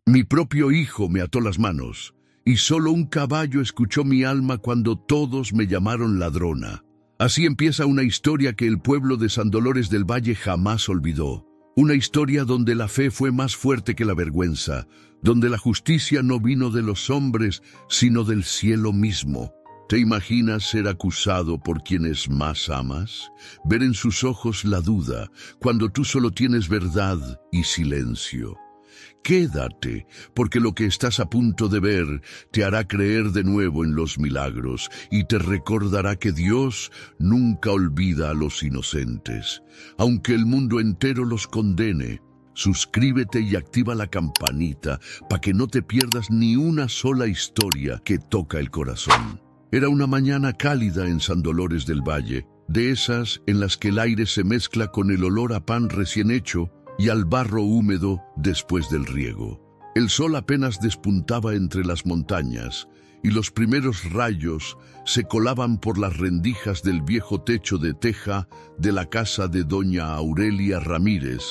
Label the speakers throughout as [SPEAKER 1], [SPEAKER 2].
[SPEAKER 1] Mi propio hijo me ató las manos, y solo un caballo escuchó mi alma cuando todos me llamaron ladrona. Así empieza una historia que el pueblo de San Dolores del Valle jamás olvidó. Una historia donde la fe fue más fuerte que la vergüenza, donde la justicia no vino de los hombres, sino del cielo mismo. ¿Te imaginas ser acusado por quienes más amas? Ver en sus ojos la duda, cuando tú solo tienes verdad y silencio. Quédate, porque lo que estás a punto de ver te hará creer de nuevo en los milagros y te recordará que Dios nunca olvida a los inocentes. Aunque el mundo entero los condene, suscríbete y activa la campanita para que no te pierdas ni una sola historia que toca el corazón. Era una mañana cálida en San Dolores del Valle, de esas en las que el aire se mezcla con el olor a pan recién hecho y al barro húmedo después del riego. El sol apenas despuntaba entre las montañas y los primeros rayos se colaban por las rendijas del viejo techo de teja de la casa de doña Aurelia Ramírez,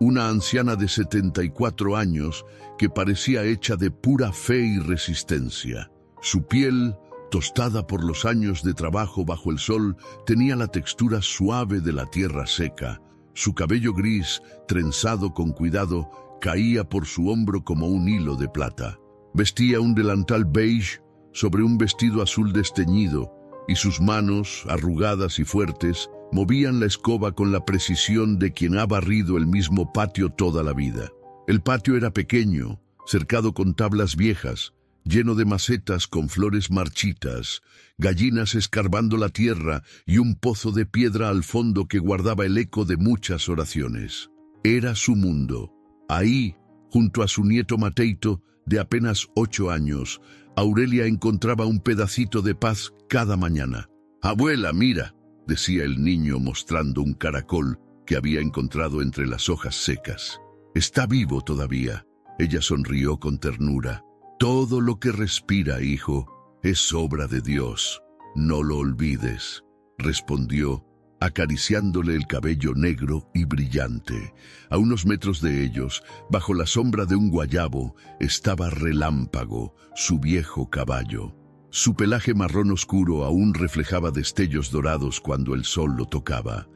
[SPEAKER 1] una anciana de 74 años que parecía hecha de pura fe y resistencia. Su piel, tostada por los años de trabajo bajo el sol, tenía la textura suave de la tierra seca. Su cabello gris, trenzado con cuidado, caía por su hombro como un hilo de plata. Vestía un delantal beige sobre un vestido azul desteñido, y sus manos, arrugadas y fuertes, movían la escoba con la precisión de quien ha barrido el mismo patio toda la vida. El patio era pequeño, cercado con tablas viejas, lleno de macetas con flores marchitas, gallinas escarbando la tierra y un pozo de piedra al fondo que guardaba el eco de muchas oraciones. Era su mundo. Ahí, junto a su nieto Mateito, de apenas 8 años, Aurelia encontraba un pedacito de paz cada mañana. «Abuela, mira», decía el niño mostrando un caracol que había encontrado entre las hojas secas. «Está vivo todavía». Ella sonrió con ternura. «Todo lo que respira, hijo, es obra de Dios. No lo olvides», respondió, acariciándole el cabello negro y brillante. A unos metros de ellos, bajo la sombra de un guayabo, estaba Relámpago, su viejo caballo. Su pelaje marrón oscuro aún reflejaba destellos dorados cuando el sol lo tocaba.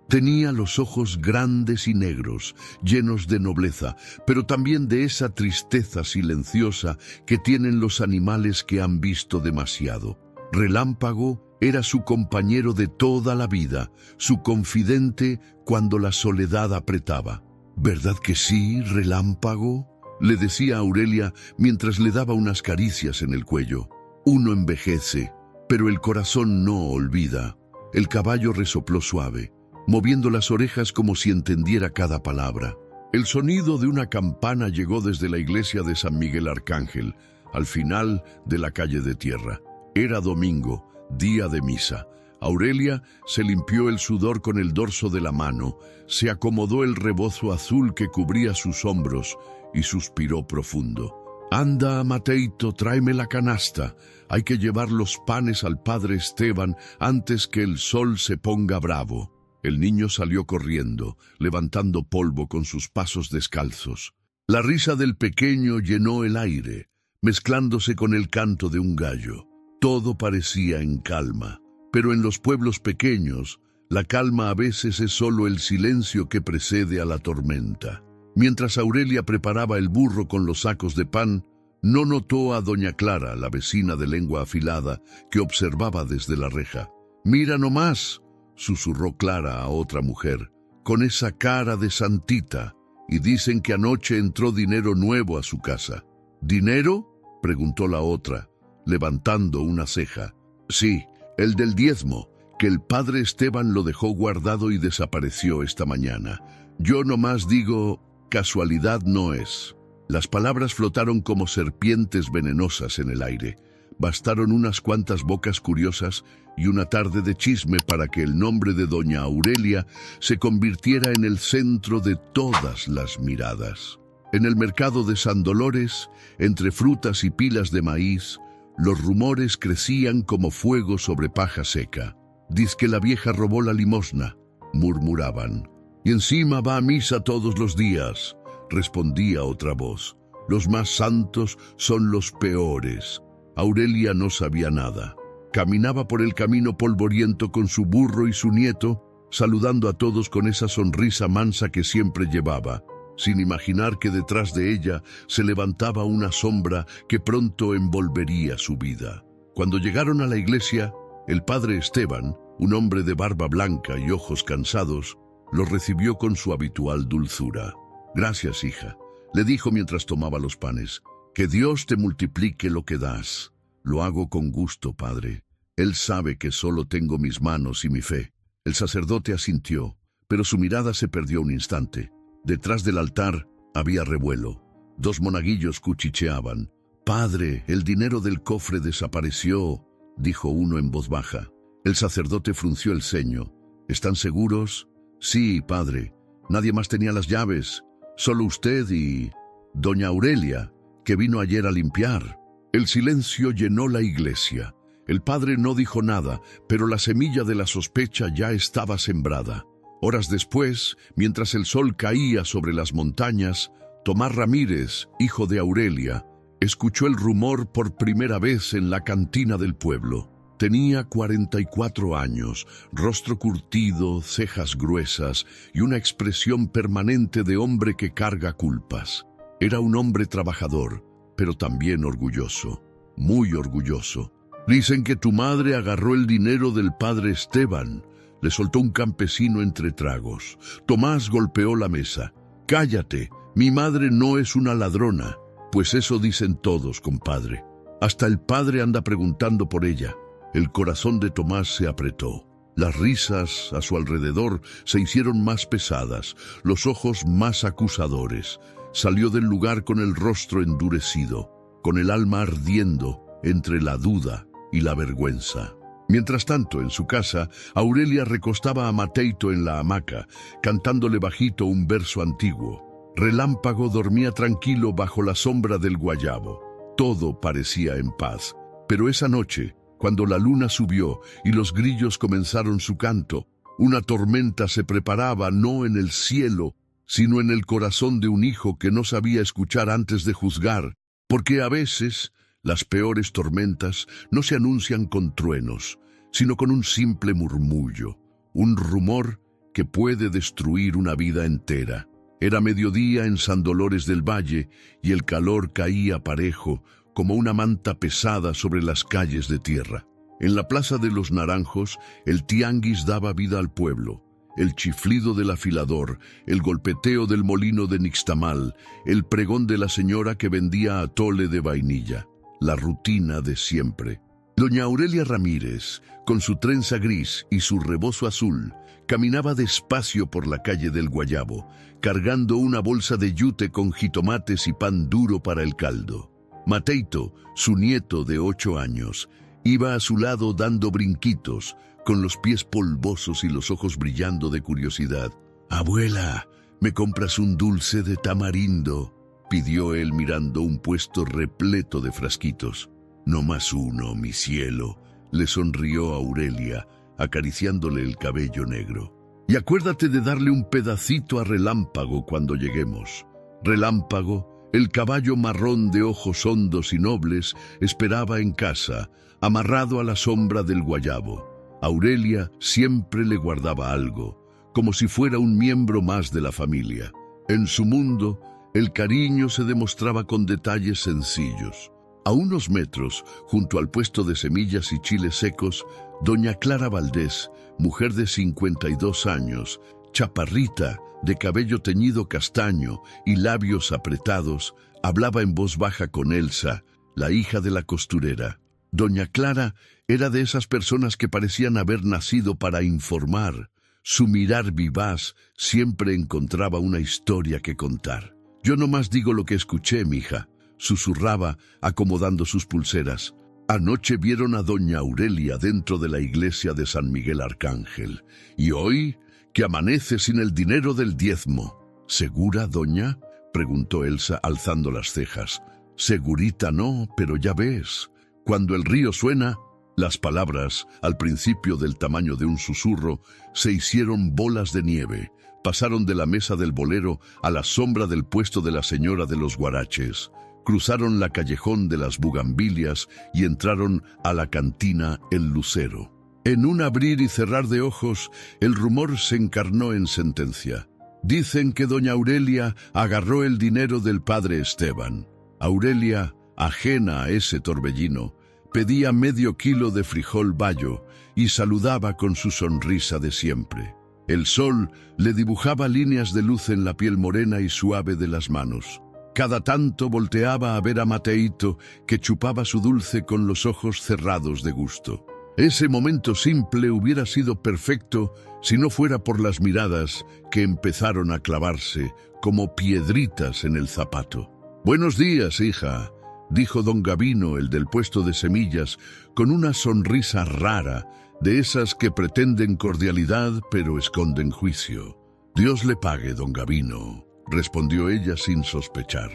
[SPEAKER 1] Tenía los ojos grandes y negros, llenos de nobleza, pero también de esa tristeza silenciosa que tienen los animales que han visto demasiado. Relámpago era su compañero de toda la vida, su confidente cuando la soledad apretaba. «¿Verdad que sí, Relámpago?», le decía Aurelia mientras le daba unas caricias en el cuello. «Uno envejece, pero el corazón no olvida». El caballo resopló suave, moviendo las orejas como si entendiera cada palabra. El sonido de una campana llegó desde la iglesia de San Miguel Arcángel, al final de la calle de tierra. Era domingo, día de misa. Aurelia se limpió el sudor con el dorso de la mano, se acomodó el rebozo azul que cubría sus hombros y suspiró profundo. «Anda, Mateito, tráeme la canasta. Hay que llevar los panes al padre Esteban antes que el sol se ponga bravo». El niño salió corriendo, levantando polvo con sus pasos descalzos. La risa del pequeño llenó el aire, mezclándose con el canto de un gallo. Todo parecía en calma, pero en los pueblos pequeños, la calma a veces es solo el silencio que precede a la tormenta. Mientras Aurelia preparaba el burro con los sacos de pan, no notó a doña Clara, la vecina de lengua afilada, que observaba desde la reja. «Mira nomás», susurró Clara a otra mujer, «con esa cara de santita, y dicen que anoche entró dinero nuevo a su casa». «¿Dinero?», preguntó la otra, levantando una ceja. «Sí, el del diezmo, que el padre Esteban lo dejó guardado y desapareció esta mañana. Yo nomás digo, casualidad no es». Las palabras flotaron como serpientes venenosas en el aire. Bastaron unas cuantas bocas curiosas y una tarde de chisme para que el nombre de doña Aurelia se convirtiera en el centro de todas las miradas. En el mercado de San Dolores, entre frutas y pilas de maíz, los rumores crecían como fuego sobre paja seca. «Dizque la vieja robó la limosna», murmuraban. «Y encima va a misa todos los días», respondía otra voz. Los más santos son los peores. Aurelia no sabía nada. Caminaba por el camino polvoriento con su burro y su nieto, saludando a todos con esa sonrisa mansa que siempre llevaba, sin imaginar que detrás de ella se levantaba una sombra que pronto envolvería su vida. Cuando llegaron a la iglesia, el padre Esteban, un hombre de barba blanca y ojos cansados, los recibió con su habitual dulzura. «Gracias, hija», le dijo mientras tomaba los panes. «Que Dios te multiplique lo que das». «Lo hago con gusto, padre. Él sabe que solo tengo mis manos y mi fe». El sacerdote asintió, pero su mirada se perdió un instante. Detrás del altar había revuelo. 2 monaguillos cuchicheaban. «Padre, el dinero del cofre desapareció», dijo uno en voz baja. El sacerdote frunció el ceño. «¿Están seguros?» «Sí, padre. Nadie más tenía las llaves. Solo usted y doña Aurelia, que vino ayer a limpiar». El silencio llenó la iglesia. El padre no dijo nada, pero la semilla de la sospecha ya estaba sembrada. Horas después, mientras el sol caía sobre las montañas, Tomás Ramírez, hijo de Aurelia, escuchó el rumor por primera vez en la cantina del pueblo. Tenía 44 años, rostro curtido, cejas gruesas y una expresión permanente de hombre que carga culpas. Era un hombre trabajador, pero también orgulloso, muy orgulloso. «Dicen que tu madre agarró el dinero del padre Esteban», le soltó un campesino entre tragos. Tomás golpeó la mesa. «Cállate, mi madre no es una ladrona». «Pues eso dicen todos, compadre. Hasta el padre anda preguntando por ella». El corazón de Tomás se apretó. Las risas a su alrededor se hicieron más pesadas, los ojos más acusadores. Salió del lugar con el rostro endurecido, con el alma ardiendo entre la duda y la vergüenza. Mientras tanto, en su casa, Aurelia recostaba a Mateito en la hamaca, cantándole bajito un verso antiguo. Relámpago dormía tranquilo bajo la sombra del guayabo. Todo parecía en paz. Pero esa noche, cuando la luna subió y los grillos comenzaron su canto, una tormenta se preparaba no en el cielo, sino en el corazón de un hijo que no sabía escuchar antes de juzgar, porque a veces las peores tormentas no se anuncian con truenos, sino con un simple murmullo, un rumor que puede destruir una vida entera. Era mediodía en San Dolores del Valle y el calor caía parejo como una manta pesada sobre las calles de tierra. En la Plaza de los Naranjos, el tianguis daba vida al pueblo. El chiflido del afilador, el golpeteo del molino de nixtamal, el pregón de la señora que vendía atole de vainilla. La rutina de siempre. Doña Aurelia Ramírez, con su trenza gris y su rebozo azul, caminaba despacio por la calle del Guayabo, cargando una bolsa de yute con jitomates y pan duro para el caldo. Mateito, su nieto de 8 años, iba a su lado dando brinquitos, con los pies polvosos y los ojos brillando de curiosidad. «Abuela, ¿me compras un dulce de tamarindo?», pidió él mirando un puesto repleto de frasquitos. «No más uno, mi cielo», le sonrió Aurelia, acariciándole el cabello negro. «Y acuérdate de darle un pedacito a Relámpago cuando lleguemos». Relámpago, el caballo marrón de ojos hondos y nobles, esperaba en casa, amarrado a la sombra del guayabo. Aurelia siempre le guardaba algo, como si fuera un miembro más de la familia. En su mundo, el cariño se demostraba con detalles sencillos. A unos metros, junto al puesto de semillas y chiles secos, doña Clara Valdés, mujer de 52 años, chaparrita, de cabello teñido castaño y labios apretados, hablaba en voz baja con Elsa, la hija de la costurera. Doña Clara era de esas personas que parecían haber nacido para informar. Su mirar vivaz siempre encontraba una historia que contar. «Yo nomás digo lo que escuché, mija», susurraba, acomodando sus pulseras. «Anoche vieron a doña Aurelia dentro de la iglesia de San Miguel Arcángel. Y hoy, que amanece sin el dinero del diezmo». «¿Segura, doña?», preguntó Elsa, alzando las cejas. «Segurita no, pero ya ves. Cuando el río suena». Las palabras, al principio del tamaño de un susurro, se hicieron bolas de nieve. Pasaron de la mesa del bolero a la sombra del puesto de la señora de los guaraches. Cruzaron la callejón de las bugambilias y entraron a la cantina El Lucero. En un abrir y cerrar de ojos, el rumor se encarnó en sentencia. Dicen que doña Aurelia agarró el dinero del padre Esteban. Aurelia, ajena a ese torbellino, pedía medio kilo de frijol bayo y saludaba con su sonrisa de siempre. El sol le dibujaba líneas de luz en la piel morena y suave de las manos. Cada tanto volteaba a ver a Mateito, que chupaba su dulce con los ojos cerrados de gusto. Ese momento simple hubiera sido perfecto si no fuera por las miradas que empezaron a clavarse como piedritas en el zapato. «Buenos días, hija», dijo don Gavino, el del puesto de semillas, con una sonrisa rara, de esas que pretenden cordialidad pero esconden juicio. «Dios le pague, don Gavino», respondió ella sin sospechar.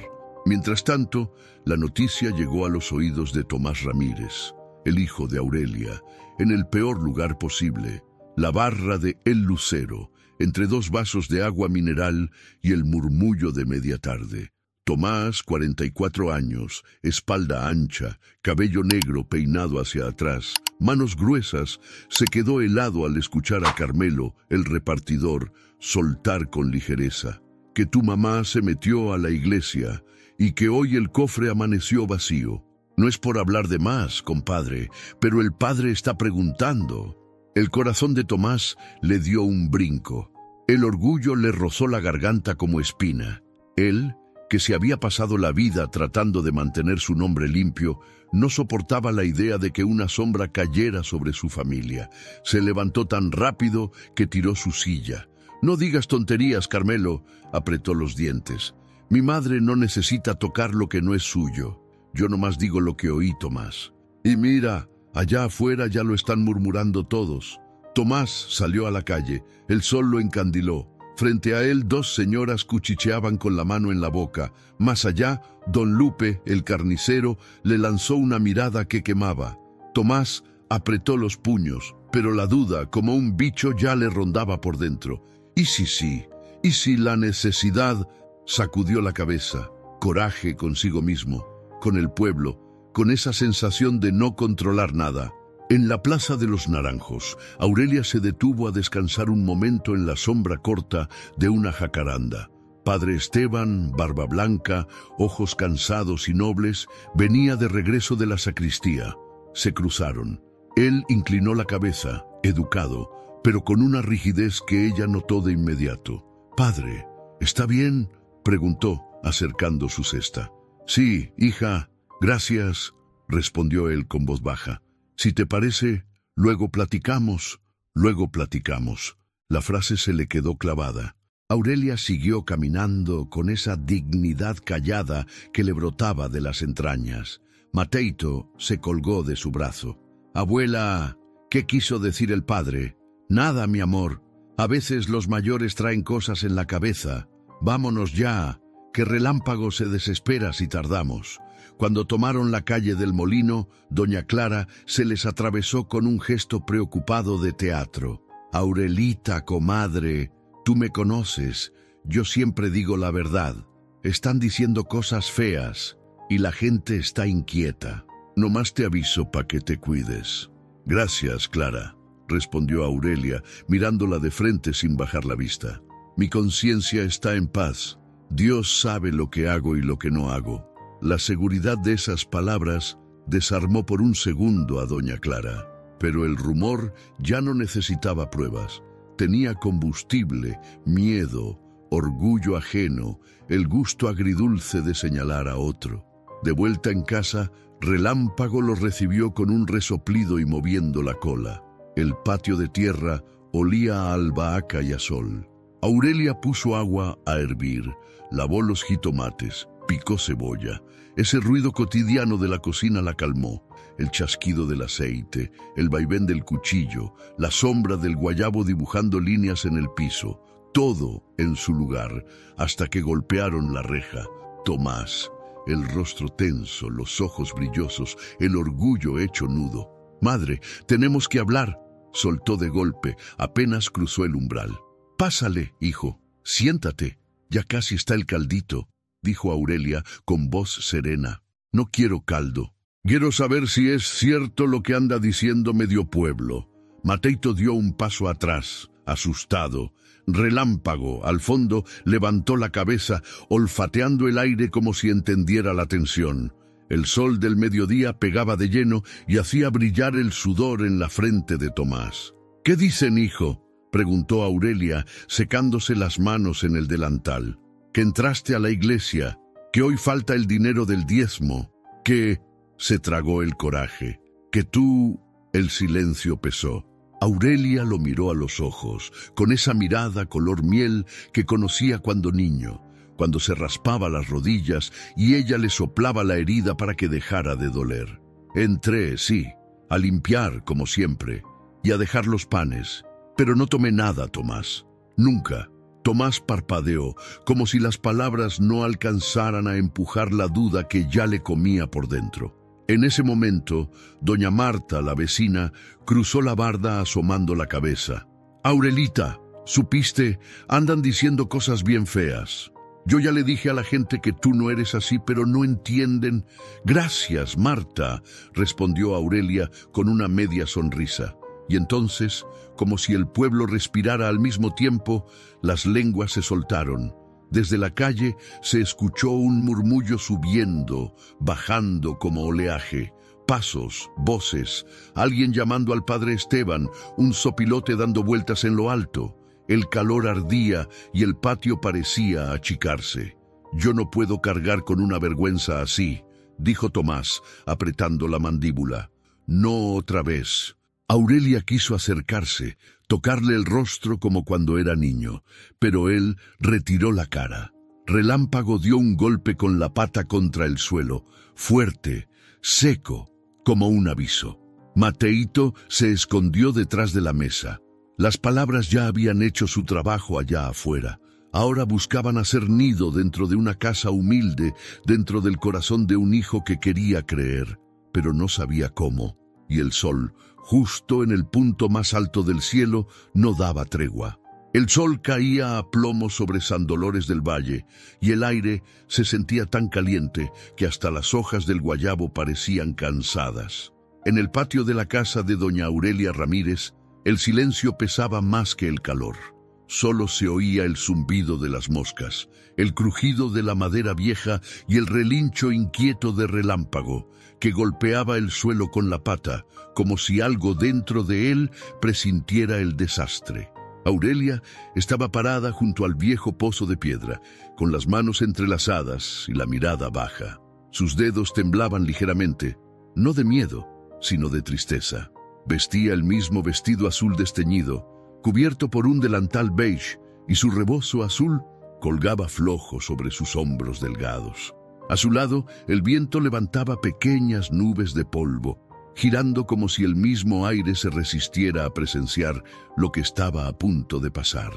[SPEAKER 1] Mientras tanto, la noticia llegó a los oídos de Tomás Ramírez, el hijo de Aurelia, en el peor lugar posible, la barra de El Lucero, entre dos vasos de agua mineral y el murmullo de media tarde. Tomás, 44 años, espalda ancha, cabello negro peinado hacia atrás, manos gruesas, se quedó helado al escuchar a Carmelo, el repartidor, soltar con ligereza que tu mamá se metió a la iglesia y que hoy el cofre amaneció vacío. No es por hablar de más, compadre, pero el padre está preguntando. El corazón de Tomás le dio un brinco. El orgullo le rozó la garganta como espina. Él, que se había pasado la vida tratando de mantener su nombre limpio, no soportaba la idea de que una sombra cayera sobre su familia. Se levantó tan rápido que tiró su silla. «No digas tonterías, Carmelo», apretó los dientes. «Mi madre no necesita tocar lo que no es suyo. Yo nomás digo lo que oí, Tomás. Y mira, allá afuera ya lo están murmurando todos». Tomás salió a la calle. El sol lo encandiló. Frente a él, dos señoras cuchicheaban con la mano en la boca. Más allá, don Lupe, el carnicero, le lanzó una mirada que quemaba. Tomás apretó los puños, pero la duda, como un bicho, ya le rondaba por dentro. ¿Y si sí? ¿Y si la necesidad? Sacudió la cabeza. Coraje consigo mismo, con el pueblo, con esa sensación de no controlar nada. En la Plaza de los Naranjos, Aurelia se detuvo a descansar un momento en la sombra corta de una jacaranda. Padre Esteban, barba blanca, ojos cansados y nobles, venía de regreso de la sacristía. Se cruzaron. Él inclinó la cabeza, educado, pero con una rigidez que ella notó de inmediato. «Padre, ¿está bien?», preguntó, acercando su cesta. «Sí, hija, gracias», respondió él con voz baja. «Si te parece, luego platicamos». La frase se le quedó clavada. Aurelia siguió caminando con esa dignidad callada que le brotaba de las entrañas. Mateito se colgó de su brazo. «Abuela, ¿qué quiso decir el padre?» «Nada, mi amor. A veces los mayores traen cosas en la cabeza. Vámonos ya, que Relámpago se desespera si tardamos». Cuando tomaron la calle del Molino, doña Clara se les atravesó con un gesto preocupado de teatro. «Aurelita, comadre, tú me conoces. Yo siempre digo la verdad. Están diciendo cosas feas y la gente está inquieta. Nomás te aviso pa' que te cuides». «Gracias, Clara», respondió Aurelia, mirándola de frente sin bajar la vista. «Mi conciencia está en paz. Dios sabe lo que hago y lo que no hago». La seguridad de esas palabras desarmó por un segundo a doña Clara, pero el rumor ya no necesitaba pruebas. Tenía combustible, miedo, orgullo ajeno, el gusto agridulce de señalar a otro. De vuelta en casa, Relámpago lo recibió con un resoplido y moviendo la cola. El patio de tierra olía a albahaca y a sol. Aurelia puso agua a hervir, lavó los jitomates, picó cebolla. Ese ruido cotidiano de la cocina la calmó. El chasquido del aceite, el vaivén del cuchillo, la sombra del guayabo dibujando líneas en el piso, todo en su lugar, hasta que golpearon la reja. Tomás, el rostro tenso, los ojos brillosos, el orgullo hecho nudo. «Madre, tenemos que hablar», soltó de golpe, apenas cruzó el umbral. «Pásale, hijo, siéntate, ya casi está el caldito», dijo Aurelia con voz serena. «No quiero caldo. Quiero saber si es cierto lo que anda diciendo medio pueblo». Mateito dio un paso atrás, asustado. Relámpago, al fondo, levantó la cabeza, olfateando el aire como si entendiera la tensión. El sol del mediodía pegaba de lleno y hacía brillar el sudor en la frente de Tomás. «¿Qué dicen, hijo?», preguntó Aurelia, secándose las manos en el delantal. «Que entraste a la iglesia, que hoy falta el dinero del diezmo, que...» Se tragó el coraje. «Que tú...». El silencio pesó. Aurelia lo miró a los ojos, con esa mirada color miel que conocía cuando niño, cuando se raspaba las rodillas y ella le soplaba la herida para que dejara de doler. «Entré, sí, a limpiar como siempre, y a dejar los panes, pero no tomé nada, Tomás. Nunca». Tomás parpadeó, como si las palabras no alcanzaran a empujar la duda que ya le comía por dentro. En ese momento, doña Marta, la vecina, cruzó la barda asomando la cabeza. «Aurelita, ¿supiste? Andan diciendo cosas bien feas. Yo ya le dije a la gente que tú no eres así, pero no entienden». «Gracias, Marta», respondió Aurelia con una media sonrisa. Y entonces, como si el pueblo respirara al mismo tiempo, las lenguas se soltaron. Desde la calle se escuchó un murmullo subiendo, bajando como oleaje. Pasos, voces, alguien llamando al padre Esteban, un sopilote dando vueltas en lo alto. El calor ardía y el patio parecía achicarse. «Yo no puedo cargar con una vergüenza así», dijo Tomás, apretando la mandíbula. «No otra vez». Aurelia quiso acercarse, tocarle el rostro como cuando era niño, pero él retiró la cara. Relámpago dio un golpe con la pata contra el suelo, fuerte, seco, como un aviso. Mateito se escondió detrás de la mesa. Las palabras ya habían hecho su trabajo allá afuera. Ahora buscaban hacer nido dentro de una casa humilde, dentro del corazón de un hijo que quería creer, pero no sabía cómo. Y el sol, justo en el punto más alto del cielo, no daba tregua. El sol caía a plomo sobre San Dolores del Valle, y el aire se sentía tan caliente que hasta las hojas del guayabo parecían cansadas. En el patio de la casa de doña Aurelia Ramírez, el silencio pesaba más que el calor. Solo se oía el zumbido de las moscas, el crujido de la madera vieja y el relincho inquieto de Relámpago, que golpeaba el suelo con la pata, como si algo dentro de él presintiera el desastre. Aurelia estaba parada junto al viejo pozo de piedra, con las manos entrelazadas y la mirada baja. Sus dedos temblaban ligeramente, no de miedo, sino de tristeza. Vestía el mismo vestido azul desteñido, cubierto por un delantal beige, y su rebozo azul colgaba flojo sobre sus hombros delgados. A su lado, el viento levantaba pequeñas nubes de polvo, girando como si el mismo aire se resistiera a presenciar lo que estaba a punto de pasar.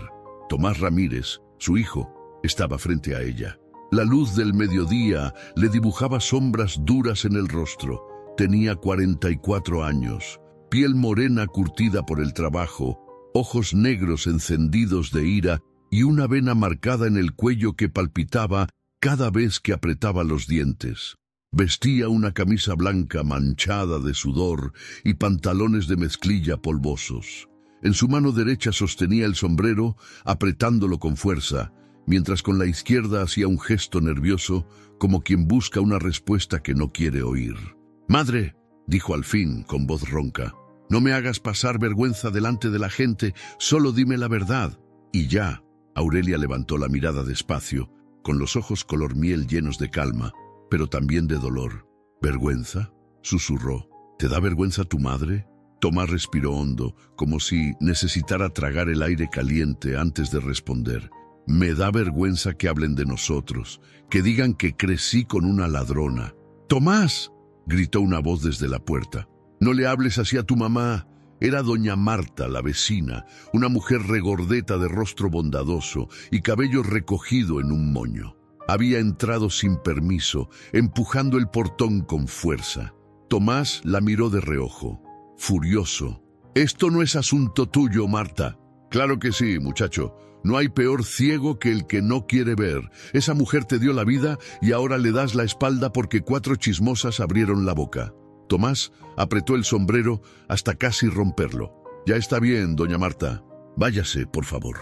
[SPEAKER 1] Tomás Ramírez, su hijo, estaba frente a ella. La luz del mediodía le dibujaba sombras duras en el rostro. Tenía 44 años, piel morena curtida por el trabajo, ojos negros encendidos de ira y una vena marcada en el cuello que palpitaba cada vez que apretaba los dientes. Vestía una camisa blanca manchada de sudor y pantalones de mezclilla polvosos. En su mano derecha sostenía el sombrero, apretándolo con fuerza, mientras con la izquierda hacía un gesto nervioso, como quien busca una respuesta que no quiere oír. «Madre», dijo al fin con voz ronca, «no me hagas pasar vergüenza delante de la gente, solo dime la verdad». «Y ya». Aurelia levantó la mirada despacio, con los ojos color miel llenos de calma, pero también de dolor. «¿Vergüenza?», susurró. «¿Te da vergüenza tu madre?». Tomás respiró hondo, como si necesitara tragar el aire caliente antes de responder. «Me da vergüenza que hablen de nosotros, que digan que crecí con una ladrona». «¡Tomás!», gritó una voz desde la puerta. «No le hables así a tu mamá». Era doña Marta, la vecina, una mujer regordeta de rostro bondadoso y cabello recogido en un moño. Había entrado sin permiso, empujando el portón con fuerza. Tomás la miró de reojo, furioso. «Esto no es asunto tuyo, Marta. Claro que sí, muchacho. No hay peor ciego que el que no quiere ver. Esa mujer te dio la vida y ahora le das la espalda porque 4 chismosas abrieron la boca. Tomás apretó el sombrero hasta casi romperlo. Ya está bien, doña Marta. Váyase, por favor.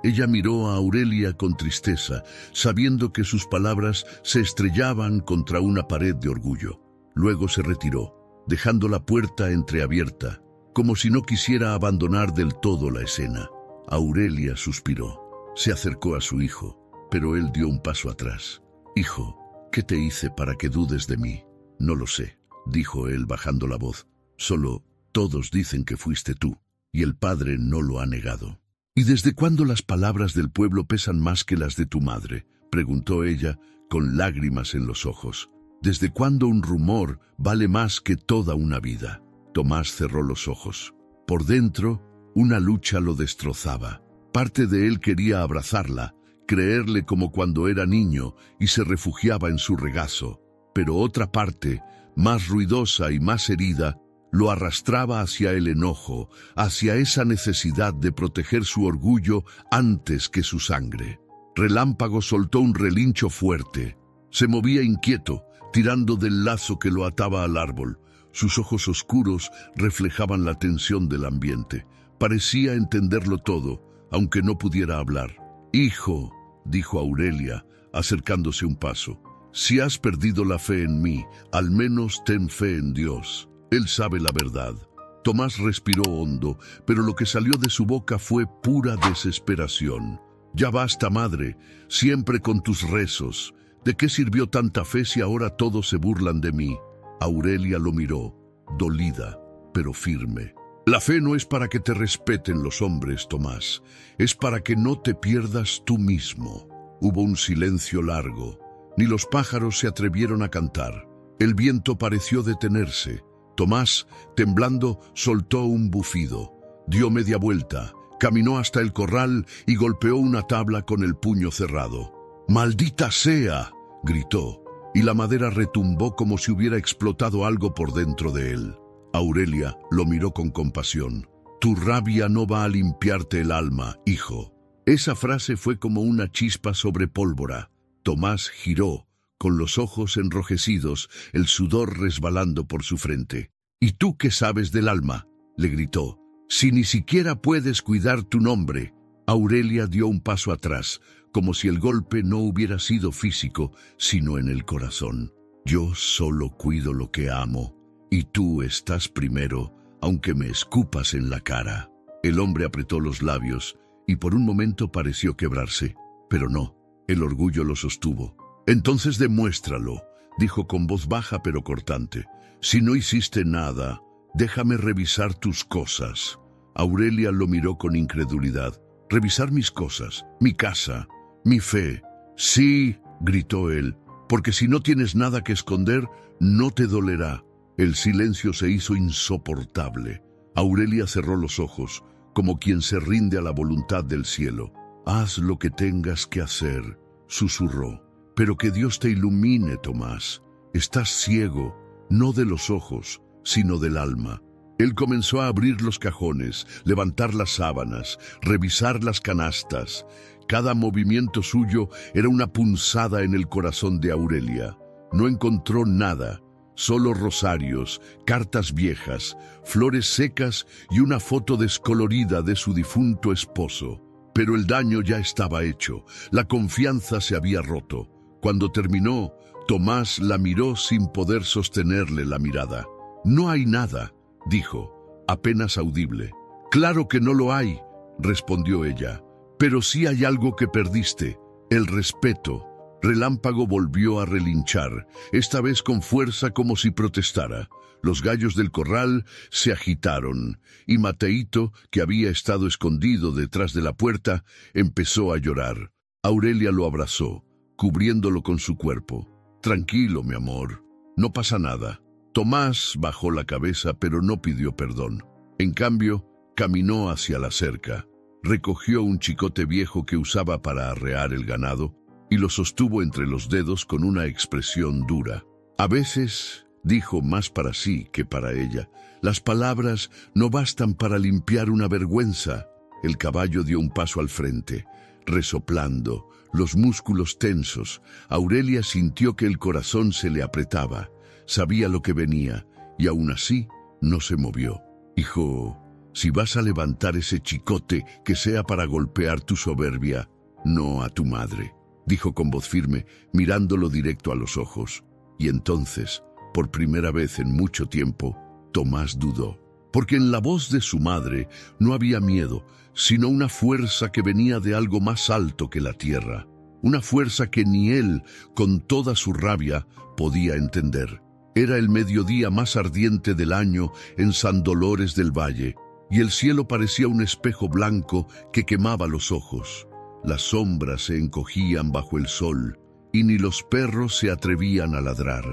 [SPEAKER 1] Ella miró a Aurelia con tristeza, sabiendo que sus palabras se estrellaban contra una pared de orgullo. Luego se retiró, dejando la puerta entreabierta, como si no quisiera abandonar del todo la escena. Aurelia suspiró. Se acercó a su hijo, pero él dio un paso atrás. «Hijo, ¿qué te hice para que dudes de mí?» «No lo sé», dijo él bajando la voz. «Solo todos dicen que fuiste tú, y el padre no lo ha negado». «¿Y desde cuándo las palabras del pueblo pesan más que las de tu madre?», preguntó ella, con lágrimas en los ojos. «¿Desde cuándo un rumor vale más que toda una vida?». Tomás cerró los ojos. Por dentro, una lucha lo destrozaba. Parte de él quería abrazarla, creerle como cuando era niño y se refugiaba en su regazo, pero otra parte, más ruidosa y más herida, lo arrastraba hacia el enojo, hacia esa necesidad de proteger su orgullo antes que su sangre. Relámpago soltó un relincho fuerte. Se movía inquieto, tirando del lazo que lo ataba al árbol. Sus ojos oscuros reflejaban la tensión del ambiente. Parecía entenderlo todo, aunque no pudiera hablar. «Hijo», dijo Aurelia, acercándose un paso, «si has perdido la fe en mí, al menos ten fe en Dios. Él sabe la verdad». Tomás respiró hondo, pero lo que salió de su boca fue pura desesperación. «Ya basta, madre, siempre con tus rezos. ¿De qué sirvió tanta fe si ahora todos se burlan de mí?». Aurelia lo miró, dolida, pero firme. «La fe no es para que te respeten los hombres, Tomás. Es para que no te pierdas tú mismo». Hubo un silencio largo. Ni los pájaros se atrevieron a cantar. El viento pareció detenerse. Tomás, temblando, soltó un bufido. Dio media vuelta, caminó hasta el corral y golpeó una tabla con el puño cerrado. «¡Maldita sea!», gritó, y la madera retumbó como si hubiera explotado algo por dentro de él. Aurelia lo miró con compasión. «Tu rabia no va a limpiarte el alma, hijo». Esa frase fue como una chispa sobre pólvora. Tomás giró, con los ojos enrojecidos, el sudor resbalando por su frente. «¿Y tú qué sabes del alma?», le gritó. «Si ni siquiera puedes cuidar tu nombre». Aurelia dio un paso atrás, como si el golpe no hubiera sido físico, sino en el corazón. «Yo solo cuido lo que amo. Y tú estás primero, aunque me escupas en la cara». El hombre apretó los labios y por un momento pareció quebrarse, pero no, el orgullo lo sostuvo. «Entonces demuéstralo», dijo con voz baja pero cortante. «Si no hiciste nada, déjame revisar tus cosas». Aurelia lo miró con incredulidad. «¿Revisar mis cosas? ¿Mi casa? ¿Mi fe?» «Sí», gritó él, «porque si no tienes nada que esconder, no te dolerá». El silencio se hizo insoportable. Aurelia cerró los ojos, como quien se rinde a la voluntad del cielo. «Haz lo que tengas que hacer», susurró. «Pero que Dios te ilumine, Tomás. Estás ciego, no de los ojos, sino del alma». Él comenzó a abrir los cajones, levantar las sábanas, revisar las canastas. Cada movimiento suyo era una punzada en el corazón de Aurelia. No encontró nada. Solo rosarios, cartas viejas, flores secas y una foto descolorida de su difunto esposo. Pero el daño ya estaba hecho, la confianza se había roto. Cuando terminó, Tomás la miró sin poder sostenerle la mirada. «No hay nada», dijo, apenas audible. «Claro que no lo hay», respondió ella, «pero sí hay algo que perdiste, el respeto». Relámpago volvió a relinchar, esta vez con fuerza como si protestara. Los gallos del corral se agitaron, y Mateito, que había estado escondido detrás de la puerta, empezó a llorar. Aurelia lo abrazó, cubriéndolo con su cuerpo. «Tranquilo, mi amor, no pasa nada». Tomás bajó la cabeza, pero no pidió perdón. En cambio, caminó hacia la cerca, recogió un chicote viejo que usaba para arrear el ganado, y lo sostuvo entre los dedos con una expresión dura. «A veces», dijo más para sí que para ella, «las palabras no bastan para limpiar una vergüenza». El caballo dio un paso al frente, resoplando, los músculos tensos. Aurelia sintió que el corazón se le apretaba. Sabía lo que venía, y aún así no se movió. Hijo, si vas a levantar ese chicote, que sea para golpear tu soberbia, no a tu madre, dijo con voz firme, mirándolo directo a los ojos. Y entonces, por primera vez en mucho tiempo, Tomás dudó. Porque en la voz de su madre no había miedo, sino una fuerza que venía de algo más alto que la tierra. Una fuerza que ni él, con toda su rabia, podía entender. Era el mediodía más ardiente del año en San Dolores del Valle, y el cielo parecía un espejo blanco que quemaba los ojos. Las sombras se encogían bajo el sol, y ni los perros se atrevían a ladrar.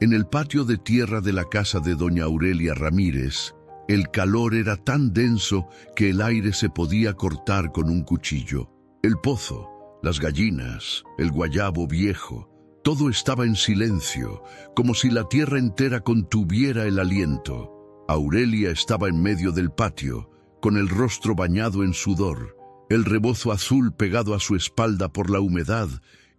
[SPEAKER 1] En el patio de tierra de la casa de doña Aurelia Ramírez, el calor era tan denso que el aire se podía cortar con un cuchillo. El pozo, las gallinas, el guayabo viejo, todo estaba en silencio, como si la tierra entera contuviera el aliento. Aurelia estaba en medio del patio, con el rostro bañado en sudor, el rebozo azul pegado a su espalda por la humedad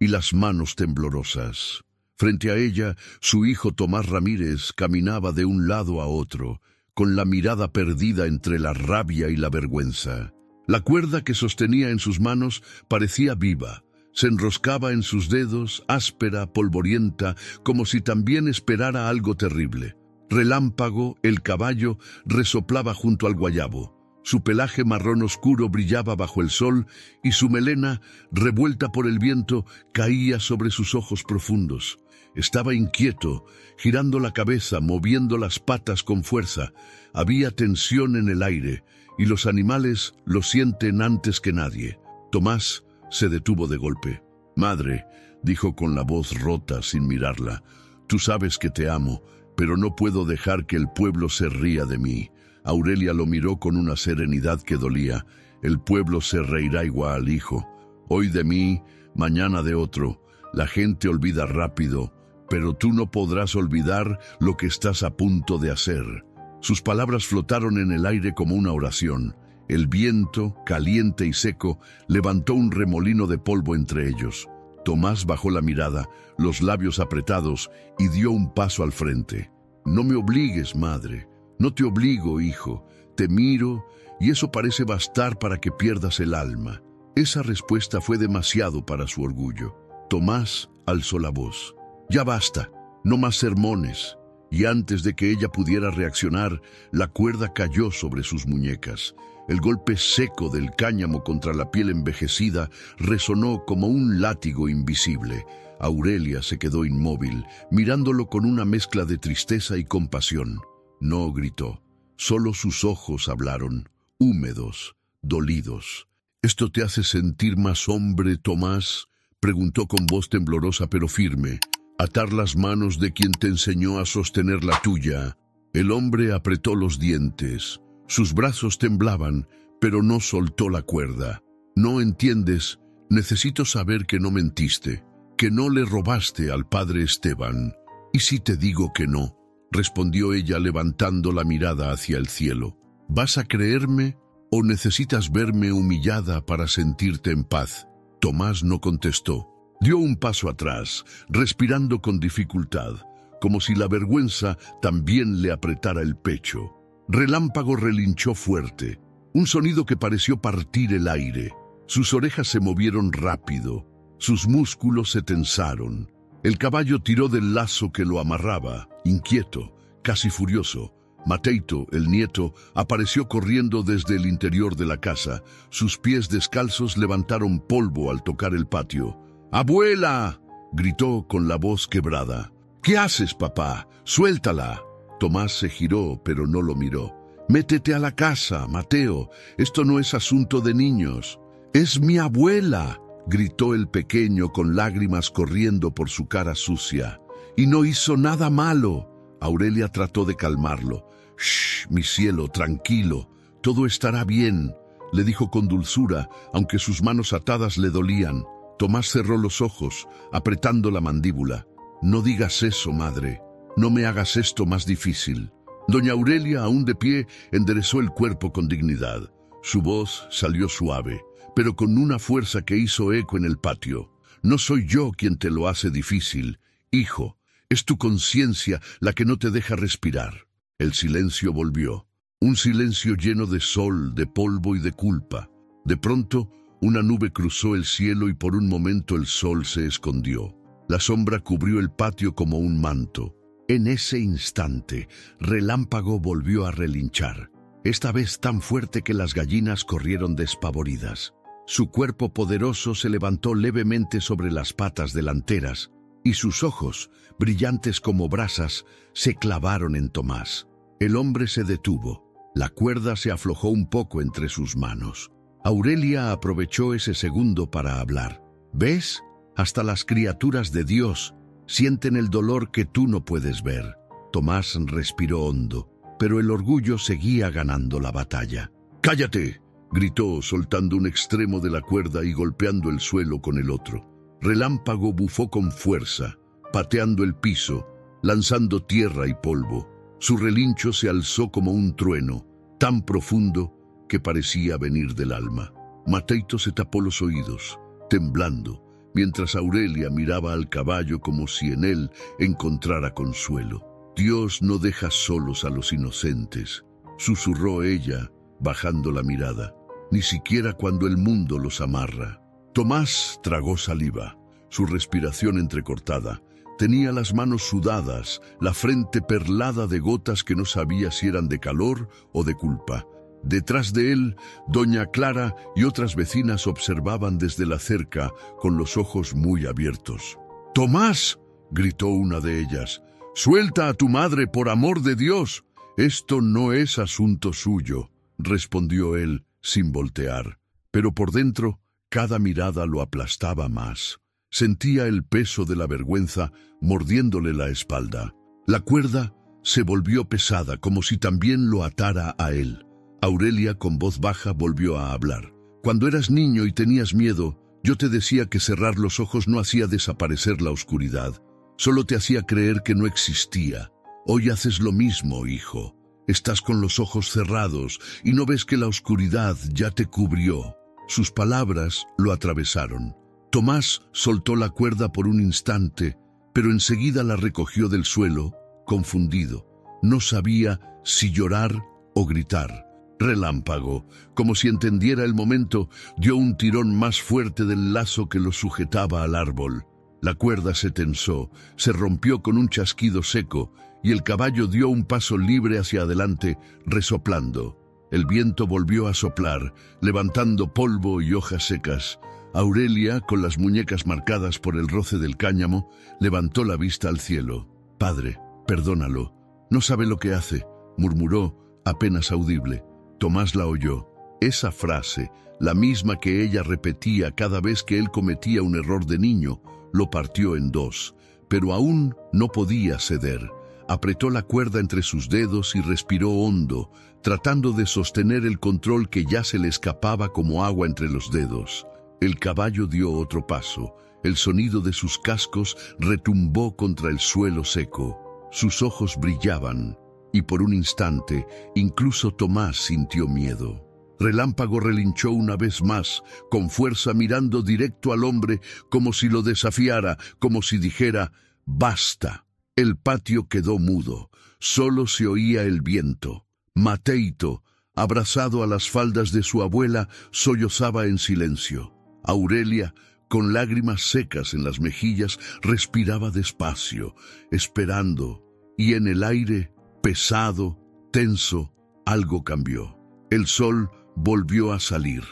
[SPEAKER 1] y las manos temblorosas. Frente a ella, su hijo Tomás Ramírez caminaba de un lado a otro, con la mirada perdida entre la rabia y la vergüenza. La cuerda que sostenía en sus manos parecía viva. Se enroscaba en sus dedos, áspera, polvorienta, como si también esperara algo terrible. Relámpago, el caballo, resoplaba junto al guayabo. Su pelaje marrón oscuro brillaba bajo el sol y su melena, revuelta por el viento, caía sobre sus ojos profundos. Estaba inquieto, girando la cabeza, moviendo las patas con fuerza. Había tensión en el aire, y los animales lo sienten antes que nadie. Tomás se detuvo de golpe. «Madre», dijo con la voz rota sin mirarla, «tú sabes que te amo, pero no puedo dejar que el pueblo se ría de mí». Aurelia lo miró con una serenidad que dolía. «El pueblo se reirá igual, hijo. Hoy de mí, mañana de otro. La gente olvida rápido, pero tú no podrás olvidar lo que estás a punto de hacer». Sus palabras flotaron en el aire como una oración. El viento, caliente y seco, levantó un remolino de polvo entre ellos. Tomás bajó la mirada, los labios apretados, y dio un paso al frente. «No me obligues, madre. No te obligo, hijo. Te miro, y eso parece bastar para que pierdas el alma». Esa respuesta fue demasiado para su orgullo. Tomás alzó la voz. «Ya basta, no más sermones». Y antes de que ella pudiera reaccionar, la cuerda cayó sobre sus muñecas. El golpe seco del cáñamo contra la piel envejecida resonó como un látigo invisible. Aurelia se quedó inmóvil, mirándolo con una mezcla de tristeza y compasión. No gritó, solo sus ojos hablaron, húmedos, dolidos. «¿Esto te hace sentir más hombre, Tomás?», preguntó con voz temblorosa pero firme. «Atar las manos de quien te enseñó a sostener la tuya». El hombre apretó los dientes. Sus brazos temblaban, pero no soltó la cuerda. «No entiendes. Necesito saber que no mentiste, que no le robaste al padre Esteban». «¿Y si te digo que no?», respondió ella levantando la mirada hacia el cielo. «¿Vas a creerme o necesitas verme humillada para sentirte en paz?». Tomás no contestó. Dio un paso atrás, respirando con dificultad, como si la vergüenza también le apretara el pecho. Relámpago relinchó fuerte, un sonido que pareció partir el aire. Sus orejas se movieron rápido, sus músculos se tensaron. El caballo tiró del lazo que lo amarraba, inquieto, casi furioso. Mateito, el nieto, apareció corriendo desde el interior de la casa. Sus pies descalzos levantaron polvo al tocar el patio. «¡Abuela!», gritó con la voz quebrada. «¿Qué haces, papá? Suéltala». Tomás se giró, pero no lo miró. «Métete a la casa, Mateo. Esto no es asunto de niños». «Es mi abuela», gritó el pequeño con lágrimas corriendo por su cara sucia. «Y no hizo nada malo». Aurelia trató de calmarlo. «Shh, mi cielo, tranquilo. Todo estará bien», le dijo con dulzura, aunque sus manos atadas le dolían. Tomás cerró los ojos, apretando la mandíbula. «No digas eso, madre. No me hagas esto más difícil». Doña Aurelia, aún de pie, enderezó el cuerpo con dignidad. Su voz salió suave, pero con una fuerza que hizo eco en el patio. No soy yo quien te lo hace difícil, hijo. Es tu conciencia la que no te deja respirar. El silencio volvió. Un silencio lleno de sol, de polvo y de culpa. De pronto, una nube cruzó el cielo y por un momento el sol se escondió. La sombra cubrió el patio como un manto. En ese instante, Relámpago volvió a relinchar, esta vez tan fuerte que las gallinas corrieron despavoridas. Su cuerpo poderoso se levantó levemente sobre las patas delanteras y sus ojos, brillantes como brasas, se clavaron en Tomás. El hombre se detuvo. La cuerda se aflojó un poco entre sus manos. Aurelia aprovechó ese segundo para hablar. ¿Ves? Hasta las criaturas de Dios sienten el dolor que tú no puedes ver. Tomás respiró hondo, pero el orgullo seguía ganando la batalla. ¡Cállate!, gritó, soltando un extremo de la cuerda y golpeando el suelo con el otro. Relámpago bufó con fuerza, pateando el piso, lanzando tierra y polvo. Su relincho se alzó como un trueno, tan profundo que parecía venir del alma. Mateito se tapó los oídos, temblando, mientras Aurelia miraba al caballo como si en él encontrara consuelo. Dios no deja solos a los inocentes, susurró ella, bajando la mirada, ni siquiera cuando el mundo los amarra. Tomás tragó saliva, su respiración entrecortada. Tenía las manos sudadas, la frente perlada de gotas que no sabía si eran de calor o de culpa. Detrás de él, doña Clara y otras vecinas observaban desde la cerca con los ojos muy abiertos. «¡Tomás!», gritó una de ellas. «¡Suelta a tu madre, por amor de Dios!». «Esto no es asunto suyo», respondió él, sin voltear. Pero por dentro, cada mirada lo aplastaba más. Sentía el peso de la vergüenza mordiéndole la espalda. La cuerda se volvió pesada, como si también lo atara a él. Aurelia, con voz baja, volvió a hablar. «Cuando eras niño y tenías miedo, yo te decía que cerrar los ojos no hacía desaparecer la oscuridad. Solo te hacía creer que no existía. Hoy haces lo mismo, hijo. Estás con los ojos cerrados y no ves que la oscuridad ya te cubrió». Sus palabras lo atravesaron. Tomás soltó la cuerda por un instante, pero enseguida la recogió del suelo, confundido. No sabía si llorar o gritar. Relámpago, como si entendiera el momento, dio un tirón más fuerte del lazo que lo sujetaba al árbol. La cuerda se tensó, se rompió con un chasquido seco, y el caballo dio un paso libre hacia adelante, resoplando. El viento volvió a soplar, levantando polvo y hojas secas. Aurelia, con las muñecas marcadas por el roce del cáñamo, levantó la vista al cielo. «Padre, perdónalo. No sabe lo que hace», murmuró, apenas audible. Tomás la oyó. Esa frase, la misma que ella repetía cada vez que él cometía un error de niño, lo partió en dos, pero aún no podía ceder. Apretó la cuerda entre sus dedos y respiró hondo, tratando de sostener el control que ya se le escapaba como agua entre los dedos. El caballo dio otro paso. El sonido de sus cascos retumbó contra el suelo seco. Sus ojos brillaban, y por un instante incluso Tomás sintió miedo. Relámpago relinchó una vez más, con fuerza, mirando directo al hombre, como si lo desafiara, como si dijera: «¡Basta!». El patio quedó mudo, solo se oía el viento. Mateito, abrazado a las faldas de su abuela, sollozaba en silencio. Aurelia, con lágrimas secas en las mejillas, respiraba despacio, esperando, y en el aire, pesado, tenso, algo cambió. El sol volvió a salir,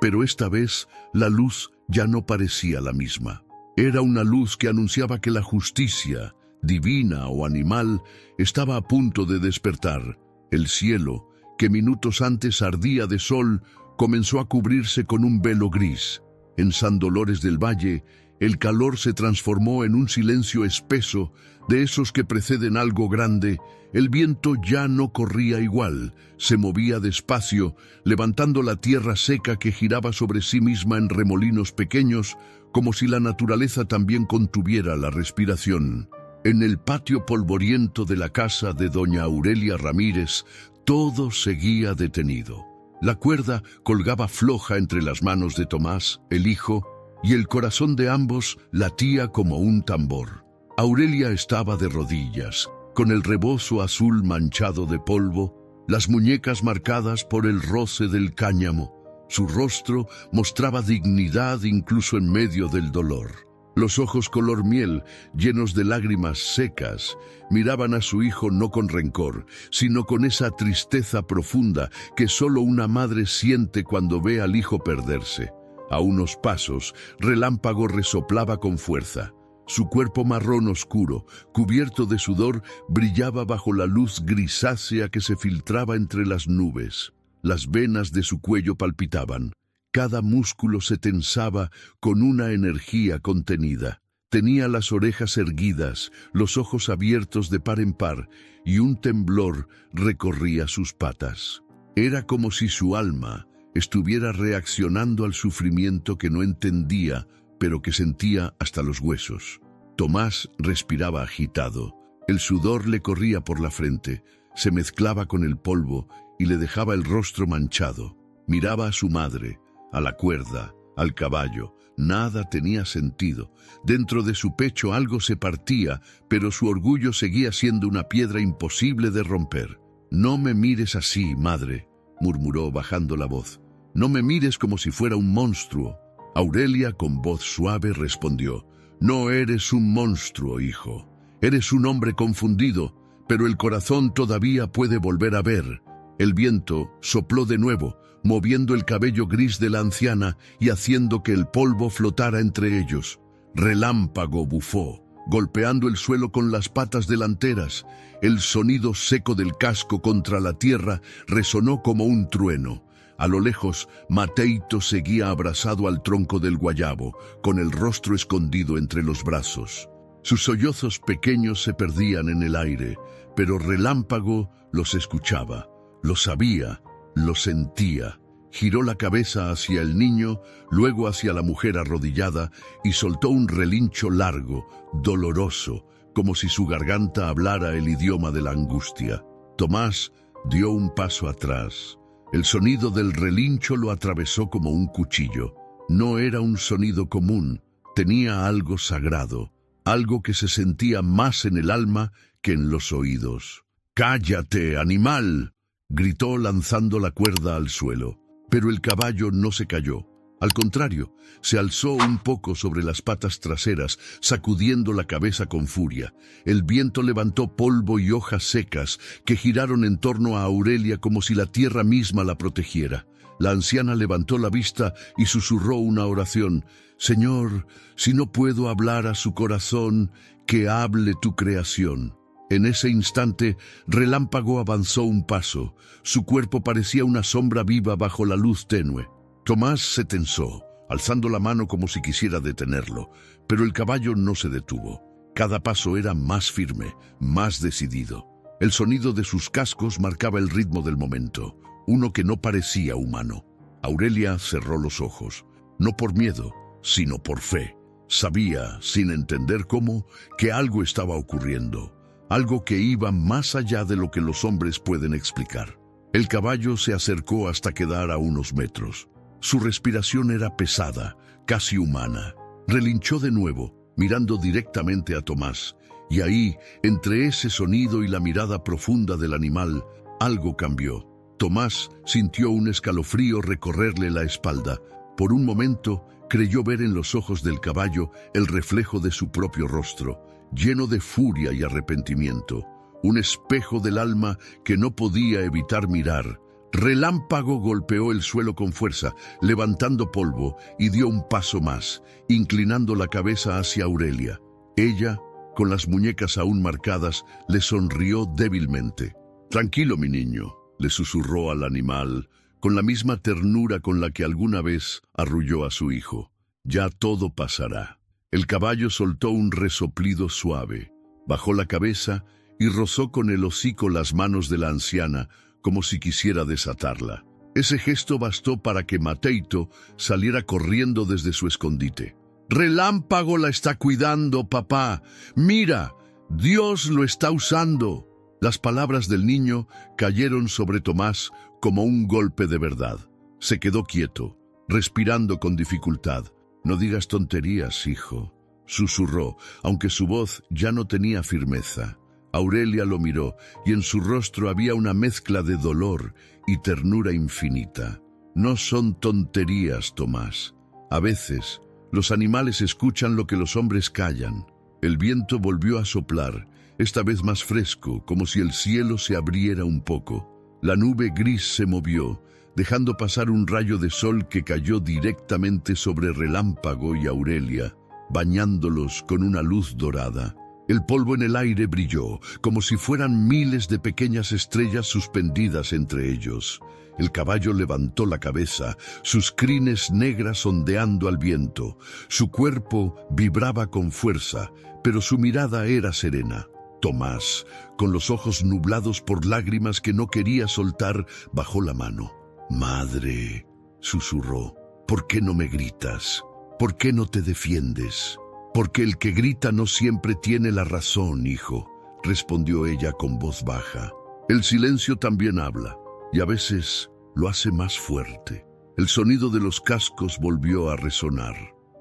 [SPEAKER 1] pero esta vez la luz ya no parecía la misma. Era una luz que anunciaba que la justicia, divina o animal, estaba a punto de despertar. El cielo, que minutos antes ardía de sol, comenzó a cubrirse con un velo gris. En San Dolores del Valle, el calor se transformó en un silencio espeso, de esos que preceden algo grande. El viento ya no corría igual, se movía despacio, levantando la tierra seca que giraba sobre sí misma en remolinos pequeños, como si la naturaleza también contuviera la respiración. En el patio polvoriento de la casa de doña Aurelia Ramírez, todo seguía detenido. La cuerda colgaba floja entre las manos de Tomás, el hijo, y el corazón de ambos latía como un tambor. Aurelia estaba de rodillas, con el rebozo azul manchado de polvo, las muñecas marcadas por el roce del cáñamo. Su rostro mostraba dignidad incluso en medio del dolor. Los ojos color miel, llenos de lágrimas secas, miraban a su hijo no con rencor, sino con esa tristeza profunda que solo una madre siente cuando ve al hijo perderse. A unos pasos, Relámpago resoplaba con fuerza. Su cuerpo marrón oscuro, cubierto de sudor, brillaba bajo la luz grisácea que se filtraba entre las nubes. Las venas de su cuello palpitaban. Cada músculo se tensaba con una energía contenida. Tenía las orejas erguidas, los ojos abiertos de par en par, y un temblor recorría sus patas. Era como si su alma estuviera reaccionando al sufrimiento que no entendía, pero que sentía hasta los huesos. Tomás respiraba agitado. El sudor le corría por la frente, se mezclaba con el polvo y le dejaba el rostro manchado. Miraba a su madre, a la cuerda, al caballo. Nada tenía sentido. Dentro de su pecho algo se partía, pero su orgullo seguía siendo una piedra imposible de romper. «No me mires así, madre», murmuró bajando la voz. «No me mires como si fuera un monstruo». Aurelia, con voz suave, respondió: «No eres un monstruo, hijo. Eres un hombre confundido, pero el corazón todavía puede volver a ver». El viento sopló de nuevo, moviendo el cabello gris de la anciana y haciendo que el polvo flotara entre ellos. Relámpago bufó, golpeando el suelo con las patas delanteras. El sonido seco del casco contra la tierra resonó como un trueno. A lo lejos, Mateito seguía abrazado al tronco del guayabo, con el rostro escondido entre los brazos. Sus sollozos pequeños se perdían en el aire, pero Relámpago los escuchaba, lo sabía, lo sentía. Giró la cabeza hacia el niño, luego hacia la mujer arrodillada, y soltó un relincho largo, doloroso, como si su garganta hablara el idioma de la angustia. Tomás dio un paso atrás. El sonido del relincho lo atravesó como un cuchillo. No era un sonido común, tenía algo sagrado, algo que se sentía más en el alma que en los oídos. «¡Cállate, animal!», gritó lanzando la cuerda al suelo. Pero el caballo no se cayó. Al contrario, se alzó un poco sobre las patas traseras, sacudiendo la cabeza con furia. El viento levantó polvo y hojas secas que giraron en torno a Aurelia como si la tierra misma la protegiera. La anciana levantó la vista y susurró una oración. «Señor, si no puedo hablar a su corazón, que hable tu creación». En ese instante, Relámpago avanzó un paso. Su cuerpo parecía una sombra viva bajo la luz tenue. Tomás se tensó, alzando la mano como si quisiera detenerlo, pero el caballo no se detuvo. Cada paso era más firme, más decidido. El sonido de sus cascos marcaba el ritmo del momento, uno que no parecía humano. Aurelia cerró los ojos, no por miedo, sino por fe. Sabía, sin entender cómo, que algo estaba ocurriendo. Algo que iba más allá de lo que los hombres pueden explicar. El caballo se acercó hasta quedar a unos metros. Su respiración era pesada, casi humana. Relinchó de nuevo, mirando directamente a Tomás, y ahí, entre ese sonido y la mirada profunda del animal, algo cambió. Tomás sintió un escalofrío recorrerle la espalda. Por un momento, creyó ver en los ojos del caballo el reflejo de su propio rostro, lleno de furia y arrepentimiento, un espejo del alma que no podía evitar mirar. Relámpago golpeó el suelo con fuerza, levantando polvo, y dio un paso más, inclinando la cabeza hacia Aurelia. Ella, con las muñecas aún marcadas, le sonrió débilmente. «Tranquilo, mi niño», le susurró al animal, con la misma ternura con la que alguna vez arrulló a su hijo. «Ya todo pasará». El caballo soltó un resoplido suave, bajó la cabeza y rozó con el hocico las manos de la anciana, como si quisiera desatarla. Ese gesto bastó para que Mateito saliera corriendo desde su escondite. «Relámpago la está cuidando, papá. Mira, Dios lo está usando». Las palabras del niño cayeron sobre Tomás como un golpe de verdad. Se quedó quieto, respirando con dificultad. «No digas tonterías, hijo», susurró, aunque su voz ya no tenía firmeza. Aurelia lo miró, y en su rostro había una mezcla de dolor y ternura infinita. «No son tonterías, Tomás. A veces, los animales escuchan lo que los hombres callan». El viento volvió a soplar, esta vez más fresco, como si el cielo se abriera un poco. La nube gris se movió, dejando pasar un rayo de sol que cayó directamente sobre Relámpago y Aurelia, bañándolos con una luz dorada. El polvo en el aire brilló, como si fueran miles de pequeñas estrellas suspendidas entre ellos. El caballo levantó la cabeza, sus crines negras ondeando al viento. Su cuerpo vibraba con fuerza, pero su mirada era serena. Tomás, con los ojos nublados por lágrimas que no quería soltar, bajó la mano. «Madre», susurró, «¿por qué no me gritas? ¿Por qué no te defiendes?» «Porque el que grita no siempre tiene la razón, hijo», respondió ella con voz baja. «El silencio también habla, y a veces lo hace más fuerte». El sonido de los cascos volvió a resonar.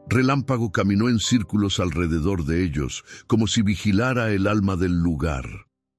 [SPEAKER 1] Relámpago caminó en círculos alrededor de ellos, como si vigilara el alma del lugar.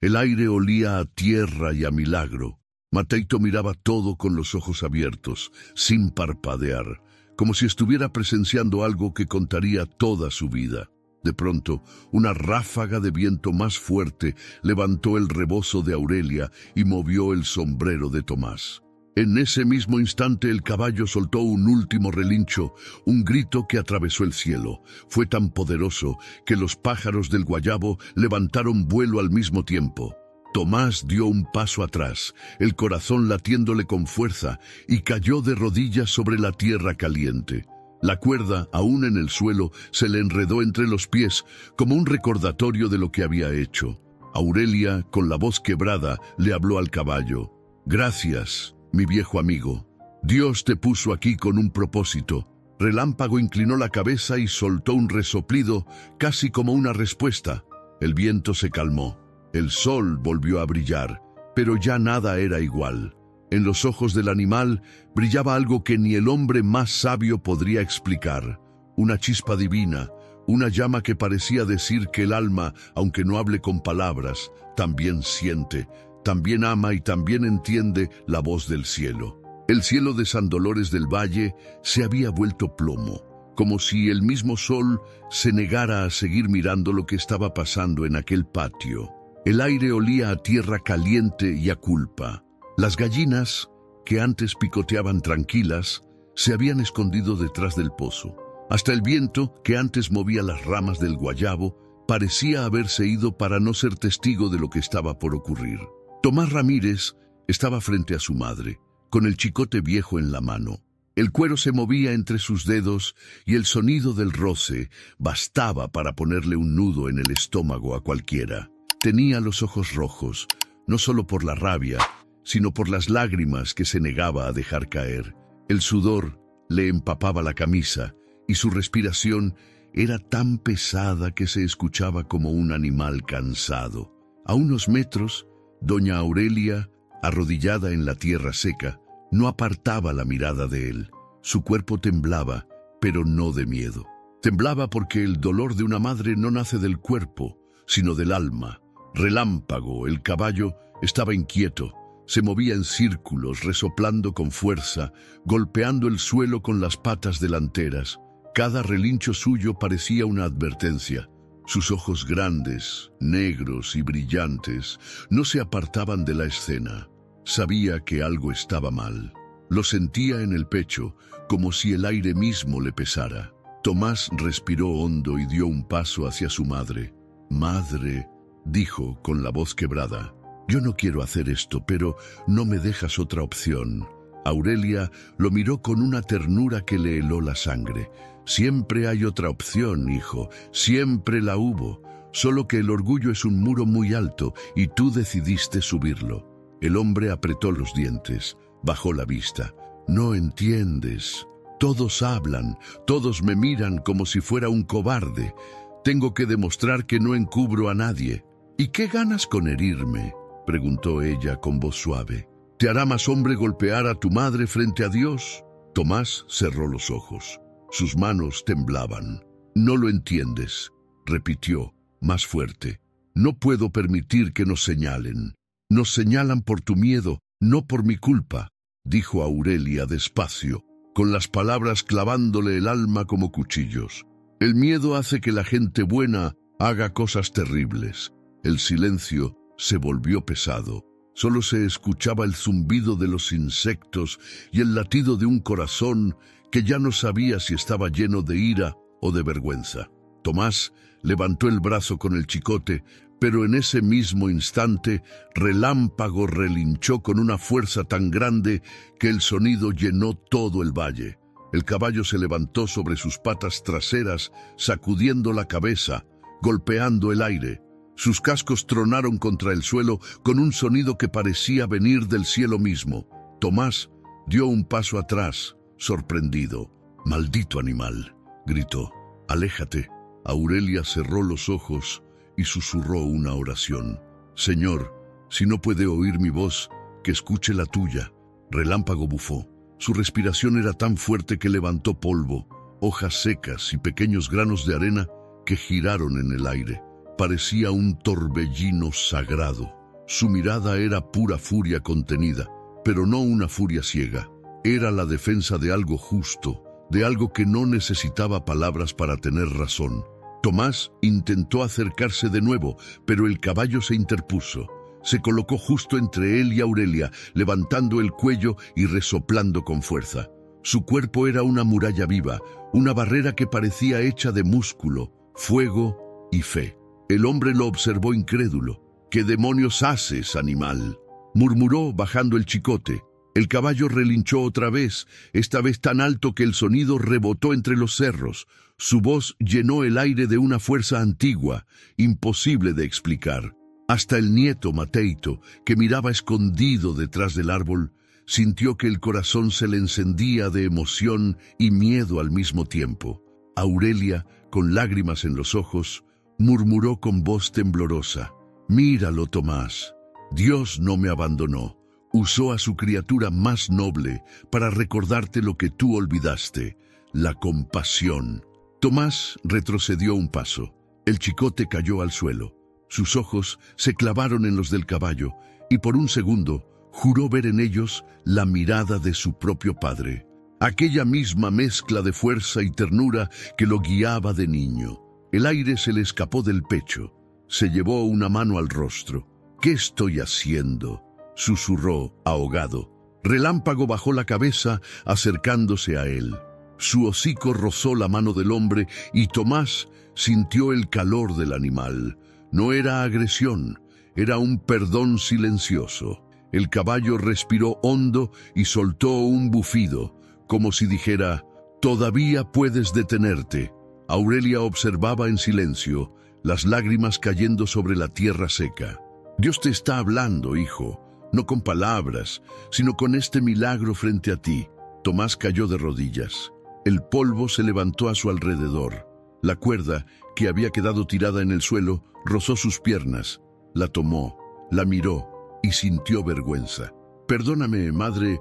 [SPEAKER 1] El aire olía a tierra y a milagro. Mateito miraba todo con los ojos abiertos, sin parpadear, como si estuviera presenciando algo que contaría toda su vida. De pronto, una ráfaga de viento más fuerte levantó el rebozo de Aurelia y movió el sombrero de Tomás. En ese mismo instante el caballo soltó un último relincho, un grito que atravesó el cielo. Fue tan poderoso que los pájaros del guayabo levantaron vuelo al mismo tiempo. Tomás dio un paso atrás, el corazón latiéndole con fuerza, y cayó de rodillas sobre la tierra caliente. La cuerda, aún en el suelo, se le enredó entre los pies, como un recordatorio de lo que había hecho. Aurelia, con la voz quebrada, le habló al caballo. «Gracias, mi viejo amigo. Dios te puso aquí con un propósito». Relámpago inclinó la cabeza y soltó un resoplido, casi como una respuesta. El viento se calmó. El sol volvió a brillar, pero ya nada era igual. En los ojos del animal brillaba algo que ni el hombre más sabio podría explicar. Una chispa divina, una llama que parecía decir que el alma, aunque no hable con palabras, también siente, también ama y también entiende la voz del cielo. El cielo de San Dolores del Valle se había vuelto plomo, como si el mismo sol se negara a seguir mirando lo que estaba pasando en aquel patio. El aire olía a tierra caliente y a culpa. Las gallinas, que antes picoteaban tranquilas, se habían escondido detrás del pozo. Hasta el viento, que antes movía las ramas del guayabo, parecía haberse ido para no ser testigo de lo que estaba por ocurrir. Tomás Ramírez estaba frente a su madre, con el chicote viejo en la mano. El cuero se movía entre sus dedos y el sonido del roce bastaba para ponerle un nudo en el estómago a cualquiera. Tenía los ojos rojos, no solo por la rabia, sino por las lágrimas que se negaba a dejar caer. El sudor le empapaba la camisa y su respiración era tan pesada que se escuchaba como un animal cansado. A unos metros, doña Aurelia, arrodillada en la tierra seca, no apartaba la mirada de él. Su cuerpo temblaba, pero no de miedo. Temblaba porque el dolor de una madre no nace del cuerpo, sino del alma. Relámpago, el caballo, estaba inquieto. Se movía en círculos, resoplando con fuerza, golpeando el suelo con las patas delanteras. Cada relincho suyo parecía una advertencia. Sus ojos grandes, negros y brillantes, no se apartaban de la escena. Sabía que algo estaba mal. Lo sentía en el pecho, como si el aire mismo le pesara. Tomás respiró hondo y dio un paso hacia su madre. «Madre», dijo con la voz quebrada, «yo no quiero hacer esto, pero no me dejas otra opción». Aurelia lo miró con una ternura que le heló la sangre. «Siempre hay otra opción, hijo, siempre la hubo, solo que el orgullo es un muro muy alto y tú decidiste subirlo». El hombre apretó los dientes, bajó la vista. «No entiendes. Todos hablan, todos me miran como si fuera un cobarde. Tengo que demostrar que no encubro a nadie. ¿Y qué ganas con herirme? preguntó ella con voz suave. ¿Te hará más hombre golpear a tu madre frente a Dios? Tomás cerró los ojos. Sus manos temblaban. No lo entiendes, repitió, más fuerte. No puedo permitir que nos señalen. Nos señalan por tu miedo, no por mi culpa, dijo Aurelia despacio, con las palabras clavándole el alma como cuchillos. El miedo hace que la gente buena haga cosas terribles. El silencio se volvió pesado. Solo se escuchaba el zumbido de los insectos y el latido de un corazón que ya no sabía si estaba lleno de ira o de vergüenza. Tomás levantó el brazo con el chicote, pero en ese mismo instante Relámpago relinchó con una fuerza tan grande que el sonido llenó todo el valle. El caballo se levantó sobre sus patas traseras, sacudiendo la cabeza, golpeando el aire. Sus cascos tronaron contra el suelo con un sonido que parecía venir del cielo mismo. Tomás dio un paso atrás, sorprendido. «Maldito animal», gritó. «Aléjate». Aurelia cerró los ojos y susurró una oración. «Señor, si no puede oír mi voz, que escuche la tuya». Relámpago bufó. Su respiración era tan fuerte que levantó polvo, hojas secas y pequeños granos de arena que giraron en el aire. Parecía un torbellino sagrado. Su mirada era pura furia contenida, pero no una furia ciega. Era la defensa de algo justo, de algo que no necesitaba palabras para tener razón. Tomás intentó acercarse de nuevo, pero el caballo se interpuso. Se colocó justo entre él y Aurelia, levantando el cuello y resoplando con fuerza. Su cuerpo era una muralla viva, una barrera que parecía hecha de músculo, fuego y fe. El hombre lo observó incrédulo. «¿Qué demonios haces, animal?», murmuró bajando el chicote. El caballo relinchó otra vez, esta vez tan alto que el sonido rebotó entre los cerros. Su voz llenó el aire de una fuerza antigua, imposible de explicar. Hasta el nieto Mateito, que miraba escondido detrás del árbol, sintió que el corazón se le encendía de emoción y miedo al mismo tiempo. Aurelia, con lágrimas en los ojos, murmuró con voz temblorosa: «Míralo, Tomás. Dios no me abandonó. Usó a su criatura más noble para recordarte lo que tú olvidaste, la compasión». Tomás retrocedió un paso. El chicote cayó al suelo. Sus ojos se clavaron en los del caballo y por un segundo juró ver en ellos la mirada de su propio padre. Aquella misma mezcla de fuerza y ternura que lo guiaba de niño. El aire se le escapó del pecho. Se llevó una mano al rostro. «¿Qué estoy haciendo?», susurró, ahogado. Relámpago bajó la cabeza, acercándose a él. Su hocico rozó la mano del hombre y Tomás sintió el calor del animal. No era agresión, era un perdón silencioso. El caballo respiró hondo y soltó un bufido, como si dijera: «Todavía puedes detenerte». Aurelia observaba en silencio, las lágrimas cayendo sobre la tierra seca. «Dios te está hablando, hijo, no con palabras, sino con este milagro frente a ti». Tomás cayó de rodillas. El polvo se levantó a su alrededor. La cuerda, que había quedado tirada en el suelo, rozó sus piernas. La tomó, la miró y sintió vergüenza. «Perdóname, madre,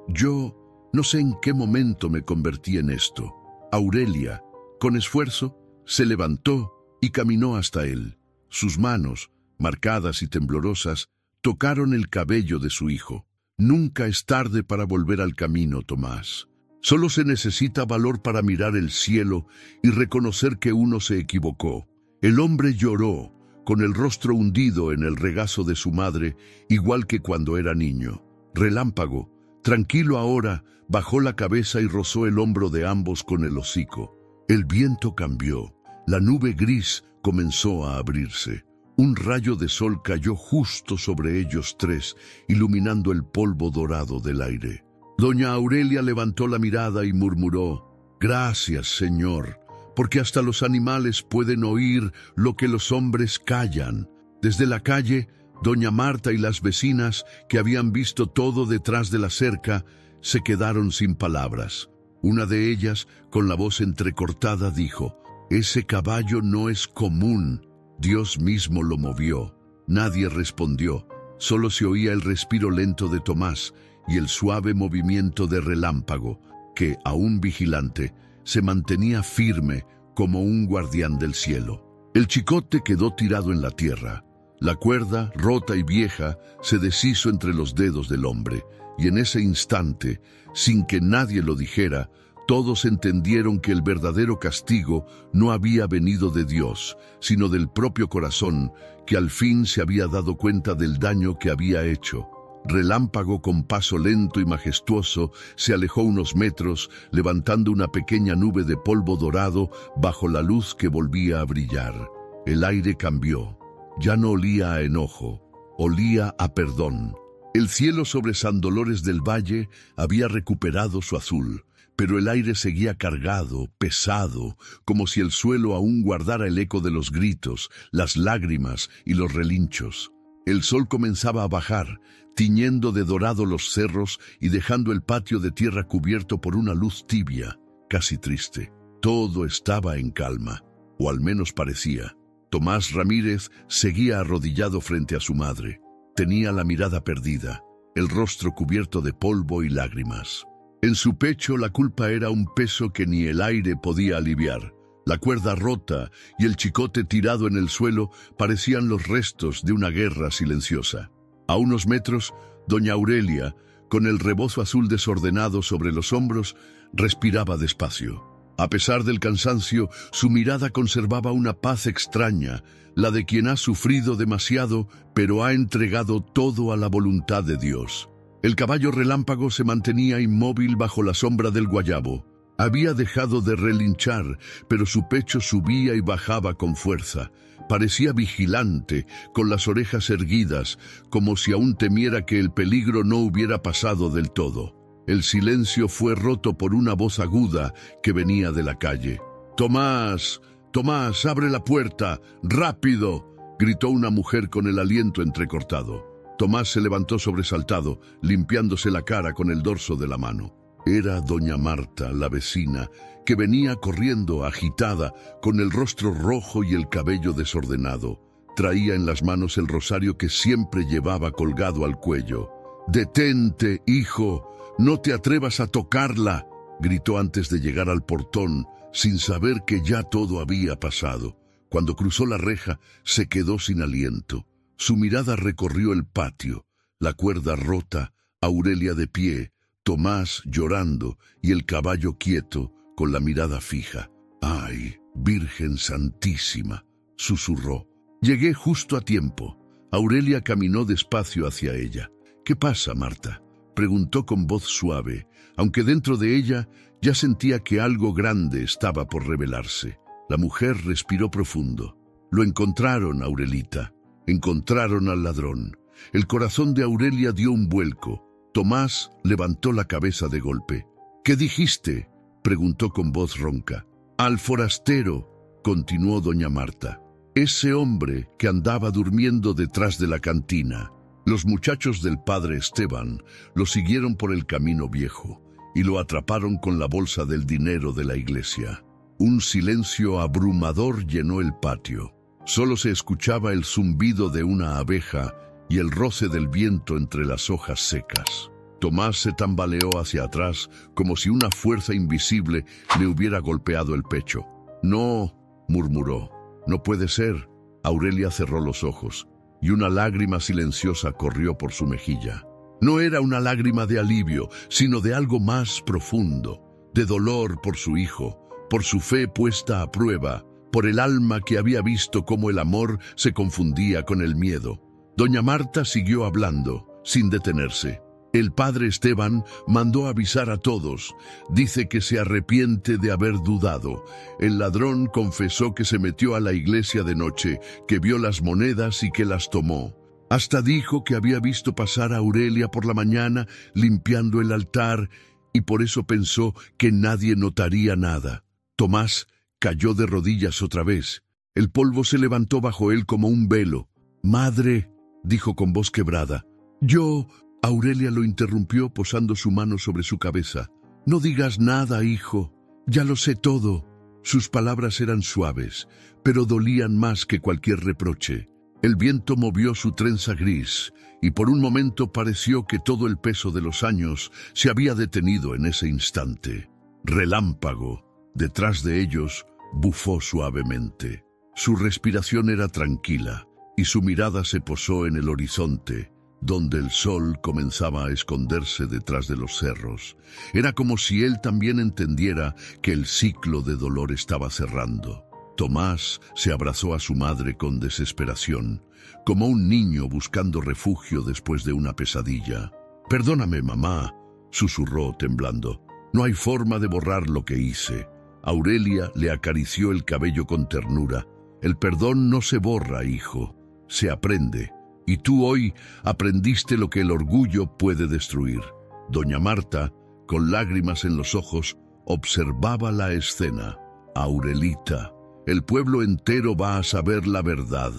[SPEAKER 1] yo no sé en qué momento me convertí en esto». Aurelia, con esfuerzo, se levantó y caminó hasta él. Sus manos, marcadas y temblorosas, tocaron el cabello de su hijo. «Nunca es tarde para volver al camino, Tomás. Solo se necesita valor para mirar el cielo y reconocer que uno se equivocó». El hombre lloró, con el rostro hundido en el regazo de su madre, igual que cuando era niño. Relámpago, tranquilo ahora, bajó la cabeza y rozó el hombro de ambos con el hocico. El viento cambió. La nube gris comenzó a abrirse. Un rayo de sol cayó justo sobre ellos tres, iluminando el polvo dorado del aire. Doña Aurelia levantó la mirada y murmuró: «Gracias, Señor, porque hasta los animales pueden oír lo que los hombres callan». Desde la calle, doña Marta y las vecinas, que habían visto todo detrás de la cerca, se quedaron sin palabras. Una de ellas, con la voz entrecortada, dijo: «Ese caballo no es común. Dios mismo lo movió». Nadie respondió. Solo se oía el respiro lento de Tomás y el suave movimiento de Relámpago, que, aún vigilante, se mantenía firme como un guardián del cielo. El chicote quedó tirado en la tierra. La cuerda, rota y vieja, se deshizo entre los dedos del hombre, y en ese instante, sin que nadie lo dijera, todos entendieron que el verdadero castigo no había venido de Dios, sino del propio corazón, que al fin se había dado cuenta del daño que había hecho. Relámpago, con paso lento y majestuoso, se alejó unos metros, levantando una pequeña nube de polvo dorado bajo la luz que volvía a brillar. El aire cambió. Ya no olía a enojo, olía a perdón. El cielo sobre San Dolores del Valle había recuperado su azul, pero el aire seguía cargado, pesado, como si el suelo aún guardara el eco de los gritos, las lágrimas y los relinchos. El sol comenzaba a bajar, tiñendo de dorado los cerros y dejando el patio de tierra cubierto por una luz tibia, casi triste. Todo estaba en calma, o al menos parecía. Tomás Ramírez seguía arrodillado frente a su madre. Tenía la mirada perdida, el rostro cubierto de polvo y lágrimas. En su pecho la culpa era un peso que ni el aire podía aliviar. La cuerda rota y el chicote tirado en el suelo parecían los restos de una guerra silenciosa. A unos metros, doña Aurelia, con el rebozo azul desordenado sobre los hombros, respiraba despacio. A pesar del cansancio, su mirada conservaba una paz extraña, la de quien ha sufrido demasiado, pero ha entregado todo a la voluntad de Dios. El caballo Relámpago se mantenía inmóvil bajo la sombra del guayabo. Había dejado de relinchar, pero su pecho subía y bajaba con fuerza. Parecía vigilante, con las orejas erguidas, como si aún temiera que el peligro no hubiera pasado del todo. El silencio fue roto por una voz aguda que venía de la calle. «Tomás, Tomás, abre la puerta, rápido», gritó una mujer con el aliento entrecortado. Tomás se levantó sobresaltado, limpiándose la cara con el dorso de la mano. Era doña Marta, la vecina, que venía corriendo, agitada, con el rostro rojo y el cabello desordenado. Traía en las manos el rosario que siempre llevaba colgado al cuello. «Detente, hijo, no te atrevas a tocarla», gritó antes de llegar al portón, sin saber que ya todo había pasado. Cuando cruzó la reja, se quedó sin aliento. Su mirada recorrió el patio, la cuerda rota, Aurelia de pie, Tomás llorando y el caballo quieto, con la mirada fija. «¡Ay, Virgen Santísima!», susurró. «Llegué justo a tiempo». Aurelia caminó despacio hacia ella. «¿Qué pasa, Marta?», preguntó con voz suave, aunque dentro de ella ya sentía que algo grande estaba por revelarse. La mujer respiró profundo. «Lo encontraron, Aurelita. Encontraron al ladrón». El corazón de Aurelia dio un vuelco. Tomás levantó la cabeza de golpe. «¿Qué dijiste?», preguntó con voz ronca. «Al forastero», continuó doña Marta. «Ese hombre que andaba durmiendo detrás de la cantina». Los muchachos del padre Esteban lo siguieron por el camino viejo y lo atraparon con la bolsa del dinero de la iglesia. Un silencio abrumador llenó el patio. Solo se escuchaba el zumbido de una abeja y el roce del viento entre las hojas secas. Tomás se tambaleó hacia atrás como si una fuerza invisible le hubiera golpeado el pecho. «No», murmuró, «no puede ser». Aurelia cerró los ojos y una lágrima silenciosa corrió por su mejilla. No era una lágrima de alivio, sino de algo más profundo, de dolor por su hijo, por su fe puesta a prueba, por el alma que había visto cómo el amor se confundía con el miedo. Doña Marta siguió hablando, sin detenerse. «El padre Esteban mandó avisar a todos. Dice que se arrepiente de haber dudado. El ladrón confesó que se metió a la iglesia de noche, que vio las monedas y que las tomó. Hasta dijo que había visto pasar a Aurelia por la mañana limpiando el altar y por eso pensó que nadie notaría nada». Tomás cayó de rodillas otra vez. El polvo se levantó bajo él como un velo. «Madre», dijo con voz quebrada, «yo...» Aurelia lo interrumpió posando su mano sobre su cabeza. «No digas nada, hijo. Ya lo sé todo». Sus palabras eran suaves, pero dolían más que cualquier reproche. El viento movió su trenza gris, y por un momento pareció que todo el peso de los años se había detenido en ese instante. Relámpago, detrás de ellos, bufó suavemente. Su respiración era tranquila, y su mirada se posó en el horizonte, donde el sol comenzaba a esconderse detrás de los cerros. Era como si él también entendiera que el ciclo de dolor estaba cerrando. Tomás se abrazó a su madre con desesperación, como un niño buscando refugio después de una pesadilla. «Perdóname, mamá», susurró temblando. «No hay forma de borrar lo que hice». Aurelia le acarició el cabello con ternura. «El perdón no se borra, hijo, se aprende. Y tú hoy aprendiste lo que el orgullo puede destruir». Doña Marta, con lágrimas en los ojos, observaba la escena. «Aurelita, el pueblo entero va a saber la verdad.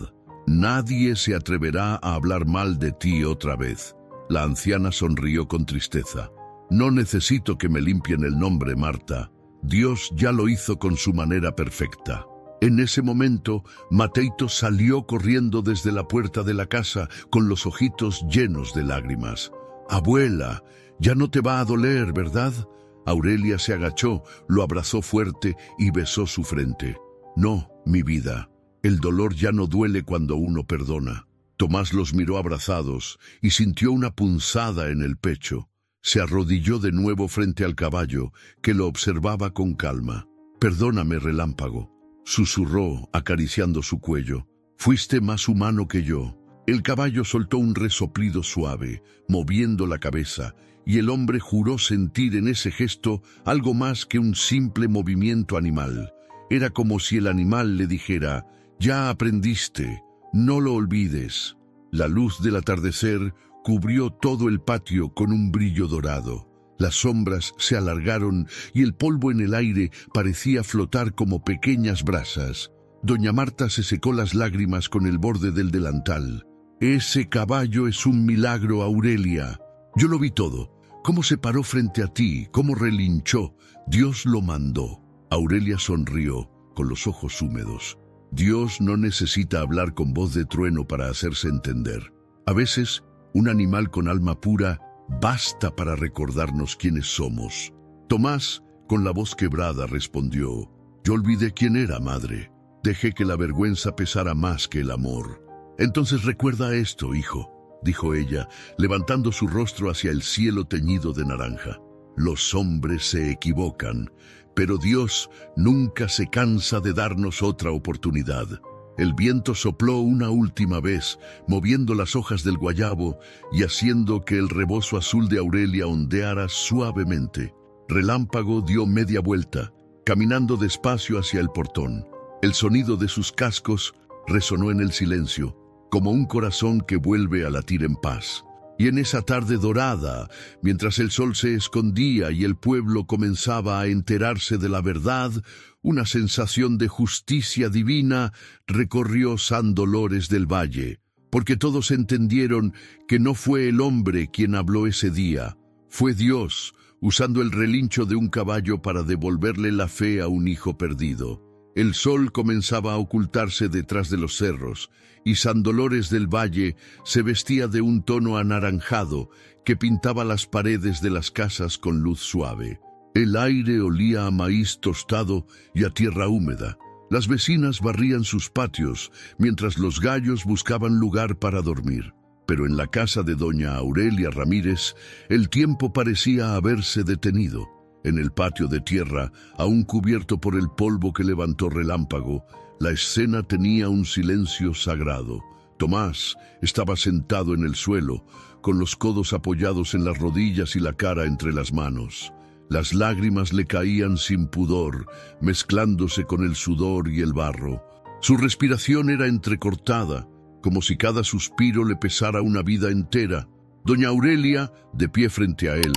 [SPEAKER 1] Nadie se atreverá a hablar mal de ti otra vez». La anciana sonrió con tristeza. «No necesito que me limpien el nombre, Marta. Dios ya lo hizo con su manera perfecta». En ese momento, Mateito salió corriendo desde la puerta de la casa con los ojitos llenos de lágrimas. «Abuela, ya no te va a doler, ¿verdad?». Aurelia se agachó, lo abrazó fuerte y besó su frente. «No, mi vida, el dolor ya no duele cuando uno perdona». Tomás los miró abrazados y sintió una punzada en el pecho. Se arrodilló de nuevo frente al caballo, que lo observaba con calma. «Perdóname, Relámpago», susurró, acariciando su cuello. «Fuiste más humano que yo». El caballo soltó un resoplido suave, moviendo la cabeza, y el hombre juró sentir en ese gesto algo más que un simple movimiento animal. Era como si el animal le dijera: «Ya aprendiste, no lo olvides». La luz del atardecer cubrió todo el patio con un brillo dorado. Las sombras se alargaron y el polvo en el aire parecía flotar como pequeñas brasas. Doña Marta se secó las lágrimas con el borde del delantal. «Ese caballo es un milagro, Aurelia. Yo lo vi todo. Cómo se paró frente a ti, cómo relinchó. Dios lo mandó». Aurelia sonrió, con los ojos húmedos. Dios no necesita hablar con voz de trueno para hacerse entender. A veces, un animal con alma pura basta para recordarnos quiénes somos. Tomás, con la voz quebrada, respondió: «Yo olvidé quién era, madre. Dejé que la vergüenza pesara más que el amor». «Entonces recuerda esto, hijo», dijo ella, levantando su rostro hacia el cielo teñido de naranja. «Los hombres se equivocan, pero Dios nunca se cansa de darnos otra oportunidad». El viento sopló una última vez, moviendo las hojas del guayabo y haciendo que el rebozo azul de Aurelia ondeara suavemente. Relámpago dio media vuelta, caminando despacio hacia el portón. El sonido de sus cascos resonó en el silencio, como un corazón que vuelve a latir en paz. Y en esa tarde dorada, mientras el sol se escondía y el pueblo comenzaba a enterarse de la verdad, una sensación de justicia divina recorrió San Dolores del Valle, porque todos entendieron que no fue el hombre quien habló ese día, fue Dios, usando el relincho de un caballo para devolverle la fe a un hijo perdido. El sol comenzaba a ocultarse detrás de los cerros, y San Dolores del Valle se vestía de un tono anaranjado que pintaba las paredes de las casas con luz suave. El aire olía a maíz tostado y a tierra húmeda. Las vecinas barrían sus patios, mientras los gallos buscaban lugar para dormir. Pero en la casa de doña Aurelia Ramírez, el tiempo parecía haberse detenido. En el patio de tierra, aún cubierto por el polvo que levantó Relámpago, la escena tenía un silencio sagrado. Tomás estaba sentado en el suelo, con los codos apoyados en las rodillas y la cara entre las manos. Las lágrimas le caían sin pudor, mezclándose con el sudor y el barro. Su respiración era entrecortada, como si cada suspiro le pesara una vida entera. Doña Aurelia, de pie frente a él,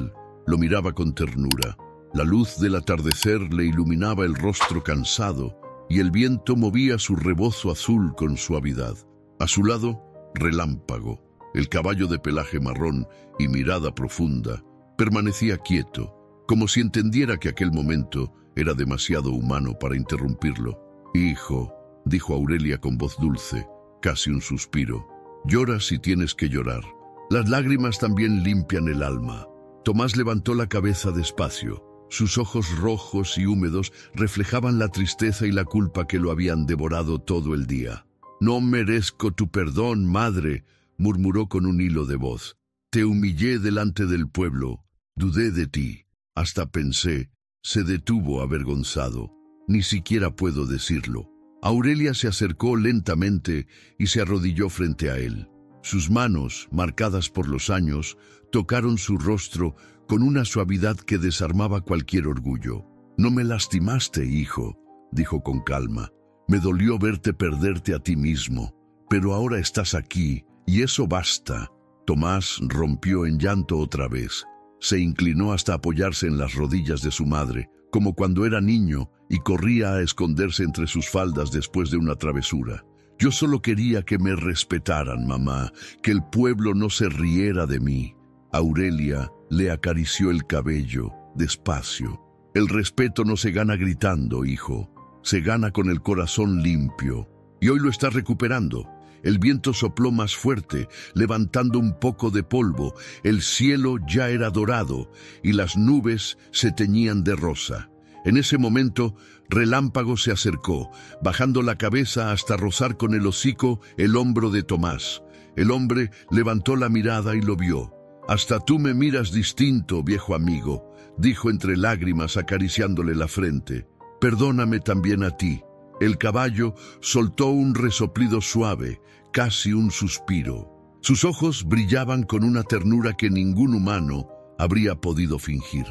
[SPEAKER 1] lo miraba con ternura. La luz del atardecer le iluminaba el rostro cansado y el viento movía su rebozo azul con suavidad. A su lado, Relámpago, el caballo de pelaje marrón y mirada profunda, permanecía quieto, como si entendiera que aquel momento era demasiado humano para interrumpirlo. «Hijo», dijo Aurelia con voz dulce, casi un suspiro. Llora si tienes que llorar. Las lágrimas también limpian el alma. Tomás levantó la cabeza despacio. Sus ojos rojos y húmedos reflejaban la tristeza y la culpa que lo habían devorado todo el día. «No merezco tu perdón, madre», murmuró con un hilo de voz. «Te humillé delante del pueblo, dudé de ti, hasta pensé». Se detuvo avergonzado. «Ni siquiera puedo decirlo». Aurelia se acercó lentamente y se arrodilló frente a él. Sus manos, marcadas por los años, tocaron su rostro con una suavidad que desarmaba cualquier orgullo. «No me lastimaste, hijo», dijo con calma. «Me dolió verte perderte a ti mismo, pero ahora estás aquí, y eso basta». Tomás rompió en llanto otra vez. Se inclinó hasta apoyarse en las rodillas de su madre, como cuando era niño y corría a esconderse entre sus faldas después de una travesura. «Yo solo quería que me respetaran, mamá, que el pueblo no se riera de mí». Aurelia le acarició el cabello, despacio. «El respeto no se gana gritando, hijo. Se gana con el corazón limpio. Y hoy lo está recuperando». El viento sopló más fuerte, levantando un poco de polvo. El cielo ya era dorado y las nubes se teñían de rosa. En ese momento, Relámpago se acercó, bajando la cabeza hasta rozar con el hocico el hombro de Tomás. El hombre levantó la mirada y lo vio. «Hasta tú me miras distinto, viejo amigo», dijo entre lágrimas acariciándole la frente. «Perdóname también a ti». El caballo soltó un resoplido suave, casi un suspiro. Sus ojos brillaban con una ternura que ningún humano habría podido fingir.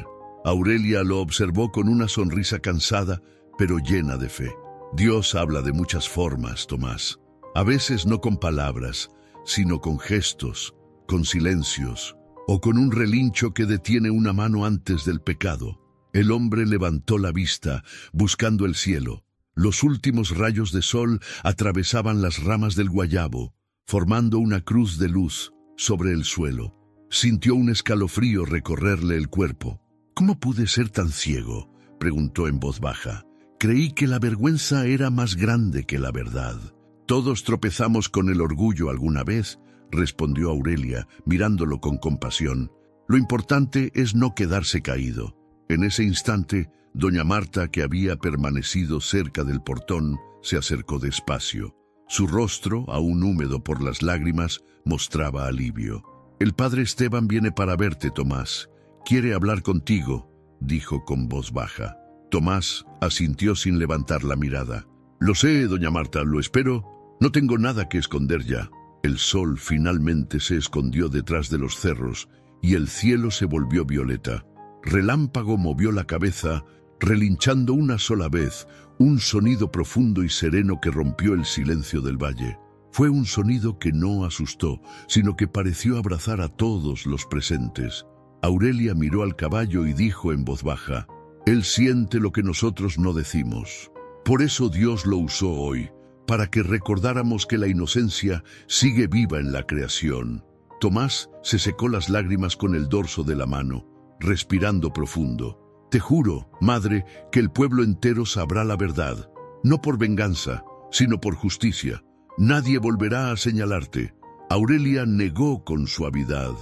[SPEAKER 1] Aurelia lo observó con una sonrisa cansada, pero llena de fe. «Dios habla de muchas formas, Tomás. A veces no con palabras, sino con gestos, con silencios, o con un relincho que detiene una mano antes del pecado». El hombre levantó la vista, buscando el cielo. Los últimos rayos de sol atravesaban las ramas del guayabo, formando una cruz de luz sobre el suelo. Sintió un escalofrío recorrerle el cuerpo. «¿Cómo pude ser tan ciego?», preguntó en voz baja. «Creí que la vergüenza era más grande que la verdad». «Todos tropezamos con el orgullo alguna vez», respondió Aurelia, mirándolo con compasión. «Lo importante es no quedarse caído». En ese instante, doña Marta, que había permanecido cerca del portón, se acercó despacio. Su rostro, aún húmedo por las lágrimas, mostraba alivio. «El padre Esteban viene para verte, Tomás. Quiere hablar contigo», dijo con voz baja. Tomás asintió sin levantar la mirada. «Lo sé, doña Marta, lo espero. No tengo nada que esconder ya». El sol finalmente se escondió detrás de los cerros y el cielo se volvió violeta. Relámpago movió la cabeza, relinchando una sola vez, un sonido profundo y sereno que rompió el silencio del valle. Fue un sonido que no asustó, sino que pareció abrazar a todos los presentes. Aurelia miró al caballo y dijo en voz baja: «Él siente lo que nosotros no decimos. Por eso Dios lo usó hoy, para que recordáramos que la inocencia sigue viva en la creación». Tomás se secó las lágrimas con el dorso de la mano, respirando profundo. «Te juro, madre, que el pueblo entero sabrá la verdad, no por venganza, sino por justicia. Nadie volverá a señalarte». Aurelia negó con suavidad.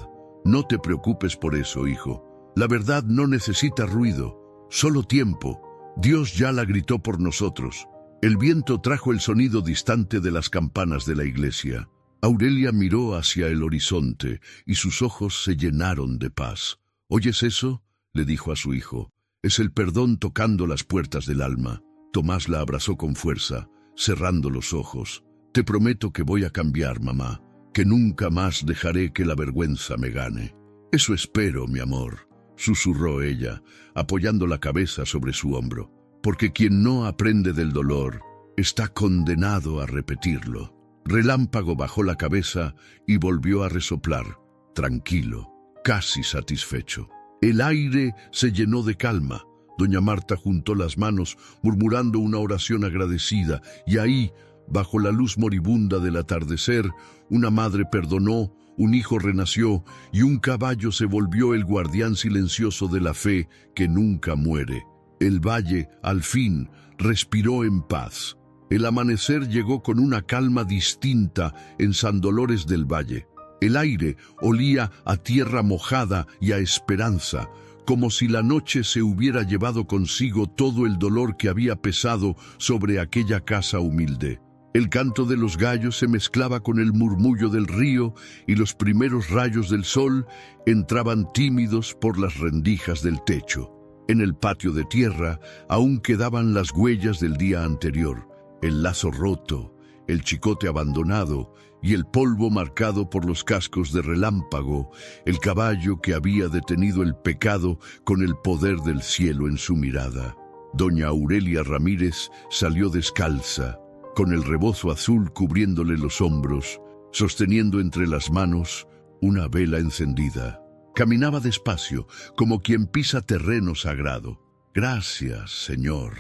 [SPEAKER 1] «No te preocupes por eso, hijo. La verdad no necesita ruido, solo tiempo. Dios ya la gritó por nosotros». El viento trajo el sonido distante de las campanas de la iglesia. Aurelia miró hacia el horizonte y sus ojos se llenaron de paz. «¿Oyes eso?», le dijo a su hijo. «Es el perdón tocando las puertas del alma». Tomás la abrazó con fuerza, cerrando los ojos. «Te prometo que voy a cambiar, mamá, que nunca más dejaré que la vergüenza me gane». «Eso espero, mi amor», susurró ella, apoyando la cabeza sobre su hombro. «Porque quien no aprende del dolor está condenado a repetirlo». Relámpago bajó la cabeza y volvió a resoplar, tranquilo, casi satisfecho. El aire se llenó de calma. Doña Marta juntó las manos, murmurando una oración agradecida, y ahí, bajo la luz moribunda del atardecer, una madre perdonó, un hijo renació, y un caballo se volvió el guardián silencioso de la fe que nunca muere. El valle, al fin, respiró en paz. El amanecer llegó con una calma distinta en San Dolores del Valle. El aire olía a tierra mojada y a esperanza, como si la noche se hubiera llevado consigo todo el dolor que había pesado sobre aquella casa humilde. El canto de los gallos se mezclaba con el murmullo del río y los primeros rayos del sol entraban tímidos por las rendijas del techo. En el patio de tierra aún quedaban las huellas del día anterior, el lazo roto, el chicote abandonado y el polvo marcado por los cascos de Relámpago, el caballo que había detenido el pecado con el poder del cielo en su mirada. Doña Aurelia Ramírez salió descalza, con el rebozo azul cubriéndole los hombros, sosteniendo entre las manos una vela encendida. Caminaba despacio, como quien pisa terreno sagrado. «Gracias, Señor»,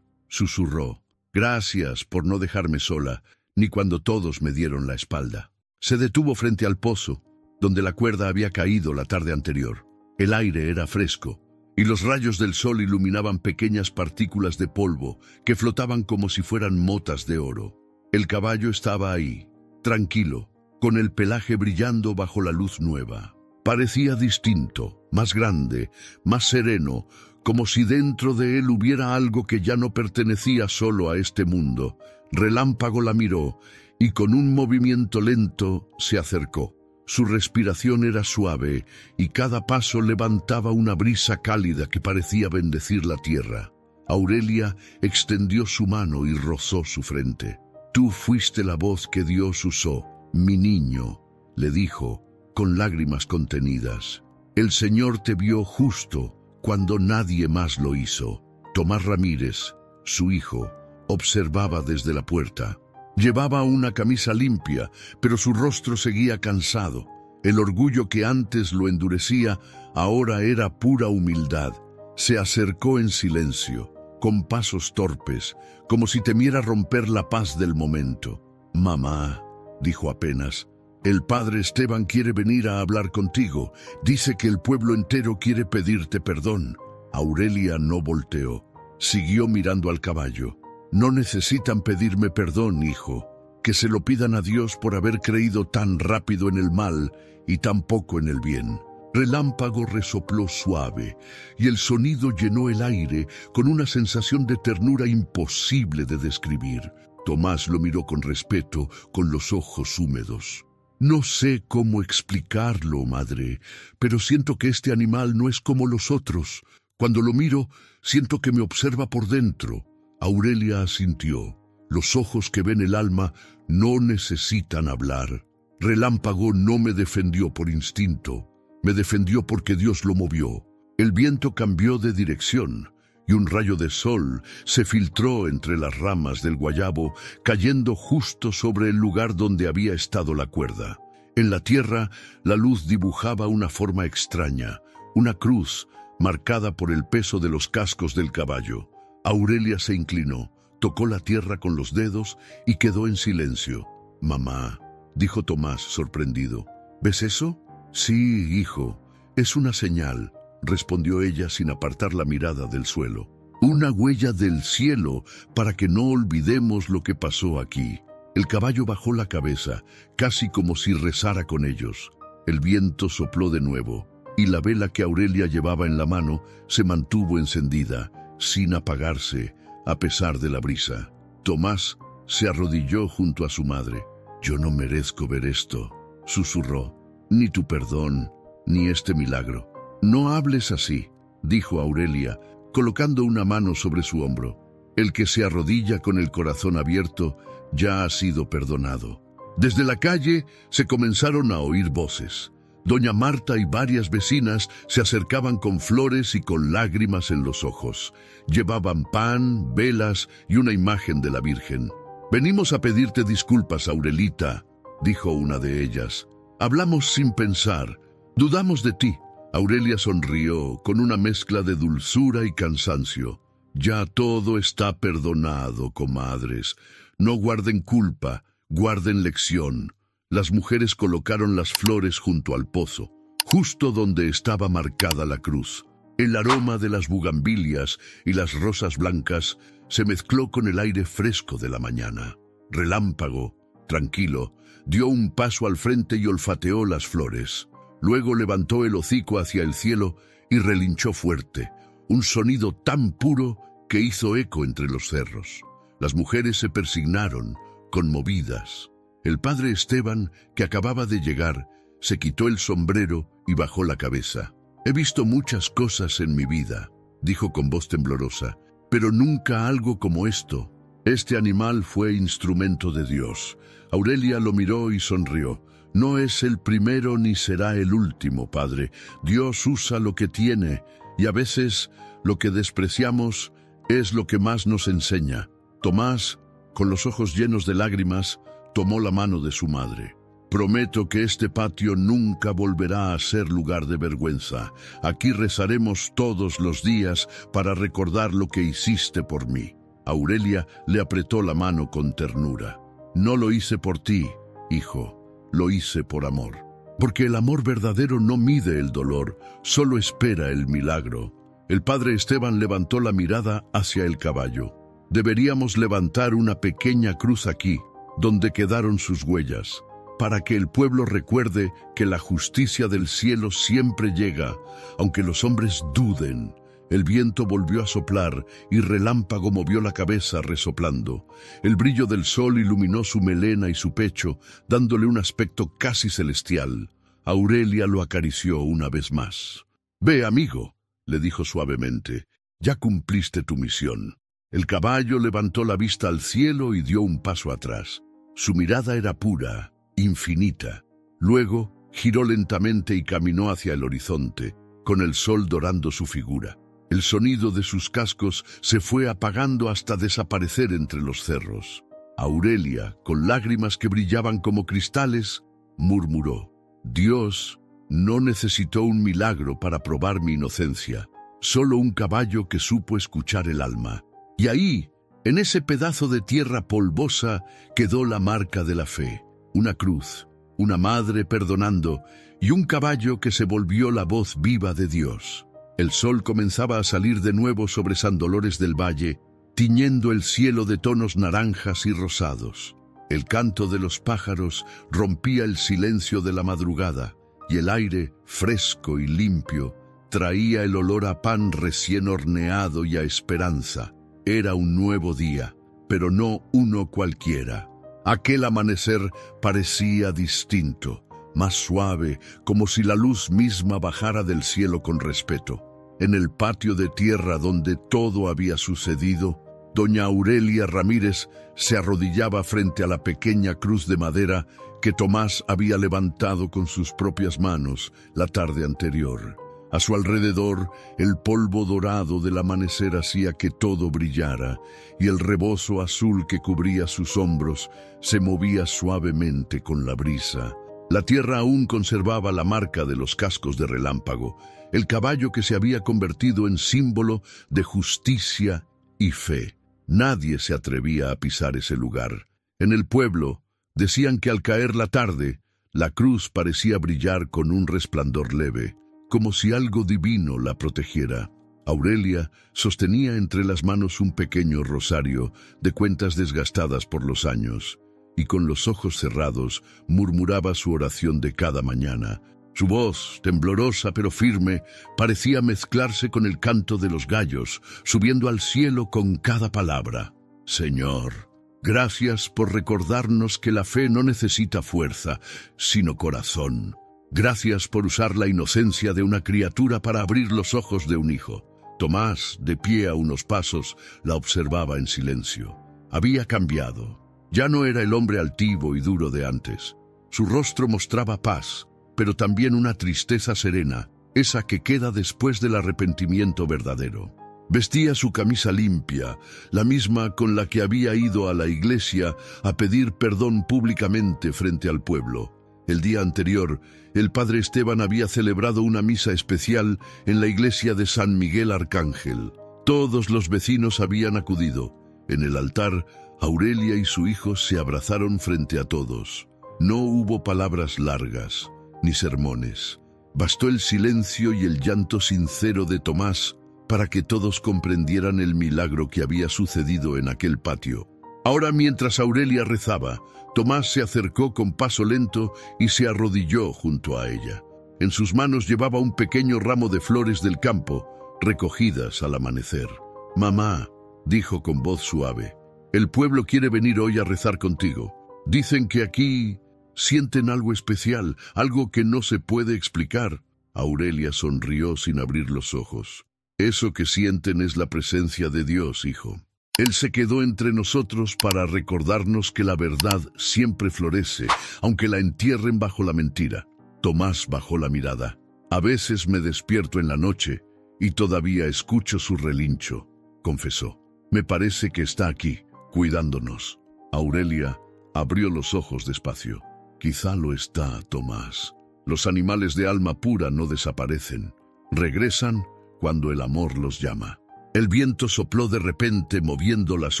[SPEAKER 1] susurró. «Gracias por no dejarme sola, ni cuando todos me dieron la espalda». Se detuvo frente al pozo, donde la cuerda había caído la tarde anterior. El aire era fresco, y los rayos del sol iluminaban pequeñas partículas de polvo que flotaban como si fueran motas de oro. El caballo estaba ahí, tranquilo, con el pelaje brillando bajo la luz nueva. Parecía distinto, más grande, más sereno, como si dentro de él hubiera algo que ya no pertenecía solo a este mundo. Relámpago la miró y con un movimiento lento se acercó. Su respiración era suave y cada paso levantaba una brisa cálida que parecía bendecir la tierra. Aurelia extendió su mano y rozó su frente. «Tú fuiste la voz que Dios usó, mi niño», le dijo, con lágrimas contenidas. «El Señor te vio justo cuando nadie más lo hizo». Tomás Ramírez, su hijo, observaba desde la puerta. Llevaba una camisa limpia, pero su rostro seguía cansado. El orgullo que antes lo endurecía, ahora era pura humildad. Se acercó en silencio, con pasos torpes, como si temiera romper la paz del momento. «Mamá», dijo apenas, «el padre Esteban quiere venir a hablar contigo. Dice que el pueblo entero quiere pedirte perdón». Aurelia no volteó. Siguió mirando al caballo. «No necesitan pedirme perdón, hijo. Que se lo pidan a Dios por haber creído tan rápido en el mal y tan poco en el bien». Relámpago resopló suave, y el sonido llenó el aire con una sensación de ternura imposible de describir. Tomás lo miró con respeto, con los ojos húmedos. «No sé cómo explicarlo, madre, pero siento que este animal no es como los otros. Cuando lo miro, siento que me observa por dentro». Aurelia asintió. Los ojos que ven el alma no necesitan hablar. Relámpago no me defendió por instinto. Me defendió porque Dios lo movió. El viento cambió de dirección y un rayo de sol se filtró entre las ramas del guayabo, cayendo justo sobre el lugar donde había estado la cuerda. En la tierra, la luz dibujaba una forma extraña, una cruz marcada por el peso de los cascos del caballo. Aurelia se inclinó, tocó la tierra con los dedos y quedó en silencio. «Mamá», dijo Tomás sorprendido, «¿ves eso?» «Sí, hijo, es una señal», respondió ella sin apartar la mirada del suelo. «Una huella del cielo para que no olvidemos lo que pasó aquí». El caballo bajó la cabeza, casi como si rezara con ellos. El viento sopló de nuevo, y la vela que Aurelia llevaba en la mano se mantuvo encendida, sin apagarse, a pesar de la brisa. Tomás se arrodilló junto a su madre. «Yo no merezco ver esto», susurró, «ni tu perdón, ni este milagro». «No hables así», dijo Aurelia, colocando una mano sobre su hombro. «El que se arrodilla con el corazón abierto ya ha sido perdonado». Desde la calle se comenzaron a oír voces. Doña Marta y varias vecinas se acercaban con flores y con lágrimas en los ojos. Llevaban pan, velas y una imagen de la Virgen. «Venimos a pedirte disculpas, Aurelita», dijo una de ellas. «Hablamos sin pensar. Dudamos de ti». Aurelia sonrió con una mezcla de dulzura y cansancio. «Ya todo está perdonado, comadres. No guarden culpa, guarden lección». Las mujeres colocaron las flores junto al pozo, justo donde estaba marcada la cruz. El aroma de las bugambilias y las rosas blancas se mezcló con el aire fresco de la mañana. Relámpago, tranquilo, dio un paso al frente y olfateó las flores. Luego levantó el hocico hacia el cielo y relinchó fuerte, un sonido tan puro que hizo eco entre los cerros. Las mujeres se persignaron, conmovidas. El padre Esteban, que acababa de llegar, se quitó el sombrero y bajó la cabeza. «He visto muchas cosas en mi vida», dijo con voz temblorosa, «pero nunca algo como esto. Este animal fue instrumento de Dios». Aurelia lo miró y sonrió. «No es el primero ni será el último, padre. Dios usa lo que tiene, y a veces lo que despreciamos es lo que más nos enseña». Tomás, con los ojos llenos de lágrimas, tomó la mano de su madre. «Prometo que este patio nunca volverá a ser lugar de vergüenza. Aquí rezaremos todos los días para recordar lo que hiciste por mí». Aurelia le apretó la mano con ternura. «No lo hice por ti, hijo, lo hice por amor. Porque el amor verdadero no mide el dolor, solo espera el milagro». El padre Esteban levantó la mirada hacia el caballo. «Deberíamos levantar una pequeña cruz aquí, donde quedaron sus huellas, para que el pueblo recuerde que la justicia del cielo siempre llega, aunque los hombres duden». El viento volvió a soplar y Relámpago movió la cabeza resoplando. El brillo del sol iluminó su melena y su pecho, dándole un aspecto casi celestial. Aurelia lo acarició una vez más. «Ve, amigo», le dijo suavemente, «ya cumpliste tu misión». El caballo levantó la vista al cielo y dio un paso atrás. Su mirada era pura, infinita. Luego giró lentamente y caminó hacia el horizonte, con el sol dorando su figura. El sonido de sus cascos se fue apagando hasta desaparecer entre los cerros. Aurelia, con lágrimas que brillaban como cristales, murmuró: «Dios no necesitó un milagro para probar mi inocencia, solo un caballo que supo escuchar el alma». Y ahí, en ese pedazo de tierra polvosa, quedó la marca de la fe. Una cruz, una madre perdonando y un caballo que se volvió la voz viva de Dios. El sol comenzaba a salir de nuevo sobre San Dolores del Valle, tiñendo el cielo de tonos naranjas y rosados. El canto de los pájaros rompía el silencio de la madrugada, y el aire, fresco y limpio, traía el olor a pan recién horneado y a esperanza. Era un nuevo día, pero no uno cualquiera. Aquel amanecer parecía distinto, más suave, como si la luz misma bajara del cielo con respeto. En el patio de tierra donde todo había sucedido, doña Aurelia Ramírez se arrodillaba frente a la pequeña cruz de madera que Tomás había levantado con sus propias manos la tarde anterior. A su alrededor, el polvo dorado del amanecer hacía que todo brillara, y el rebozo azul que cubría sus hombros se movía suavemente con la brisa. La tierra aún conservaba la marca de los cascos de Relámpago, el caballo que se había convertido en símbolo de justicia y fe. Nadie se atrevía a pisar ese lugar. En el pueblo, decían que al caer la tarde, la cruz parecía brillar con un resplandor leve, como si algo divino la protegiera. Aurelia sostenía entre las manos un pequeño rosario de cuentas desgastadas por los años, y con los ojos cerrados murmuraba su oración de cada mañana. Su voz, temblorosa pero firme, parecía mezclarse con el canto de los gallos, subiendo al cielo con cada palabra. «Señor, gracias por recordarnos que la fe no necesita fuerza, sino corazón. Gracias por usar la inocencia de una criatura para abrir los ojos de un hijo». Tomás, de pie a unos pasos, la observaba en silencio. Había cambiado. Ya no era el hombre altivo y duro de antes. Su rostro mostraba paz, pero también una tristeza serena, esa que queda después del arrepentimiento verdadero. Vestía su camisa limpia, la misma con la que había ido a la iglesia a pedir perdón públicamente frente al pueblo. El día anterior, el padre Esteban había celebrado una misa especial en la iglesia de San Miguel Arcángel. Todos los vecinos habían acudido. En el altar, Aurelia y su hijo se abrazaron frente a todos. No hubo palabras largas, ni sermones. Bastó el silencio y el llanto sincero de Tomás para que todos comprendieran el milagro que había sucedido en aquel patio. Ahora, mientras Aurelia rezaba, Tomás se acercó con paso lento y se arrodilló junto a ella. En sus manos llevaba un pequeño ramo de flores del campo, recogidas al amanecer. «Mamá», dijo con voz suave, «el pueblo quiere venir hoy a rezar contigo. Dicen que aquí sienten algo especial, algo que no se puede explicar». Aurelia sonrió sin abrir los ojos. «Eso que sienten es la presencia de Dios, hijo. Él se quedó entre nosotros para recordarnos que la verdad siempre florece, aunque la entierren bajo la mentira». Tomás bajó la mirada. «A veces me despierto en la noche y todavía escucho su relincho», confesó. «Me parece que está aquí, cuidándonos». Aurelia abrió los ojos despacio. «Quizá lo está, Tomás. Los animales de alma pura no desaparecen. Regresan cuando el amor los llama». El viento sopló de repente moviendo las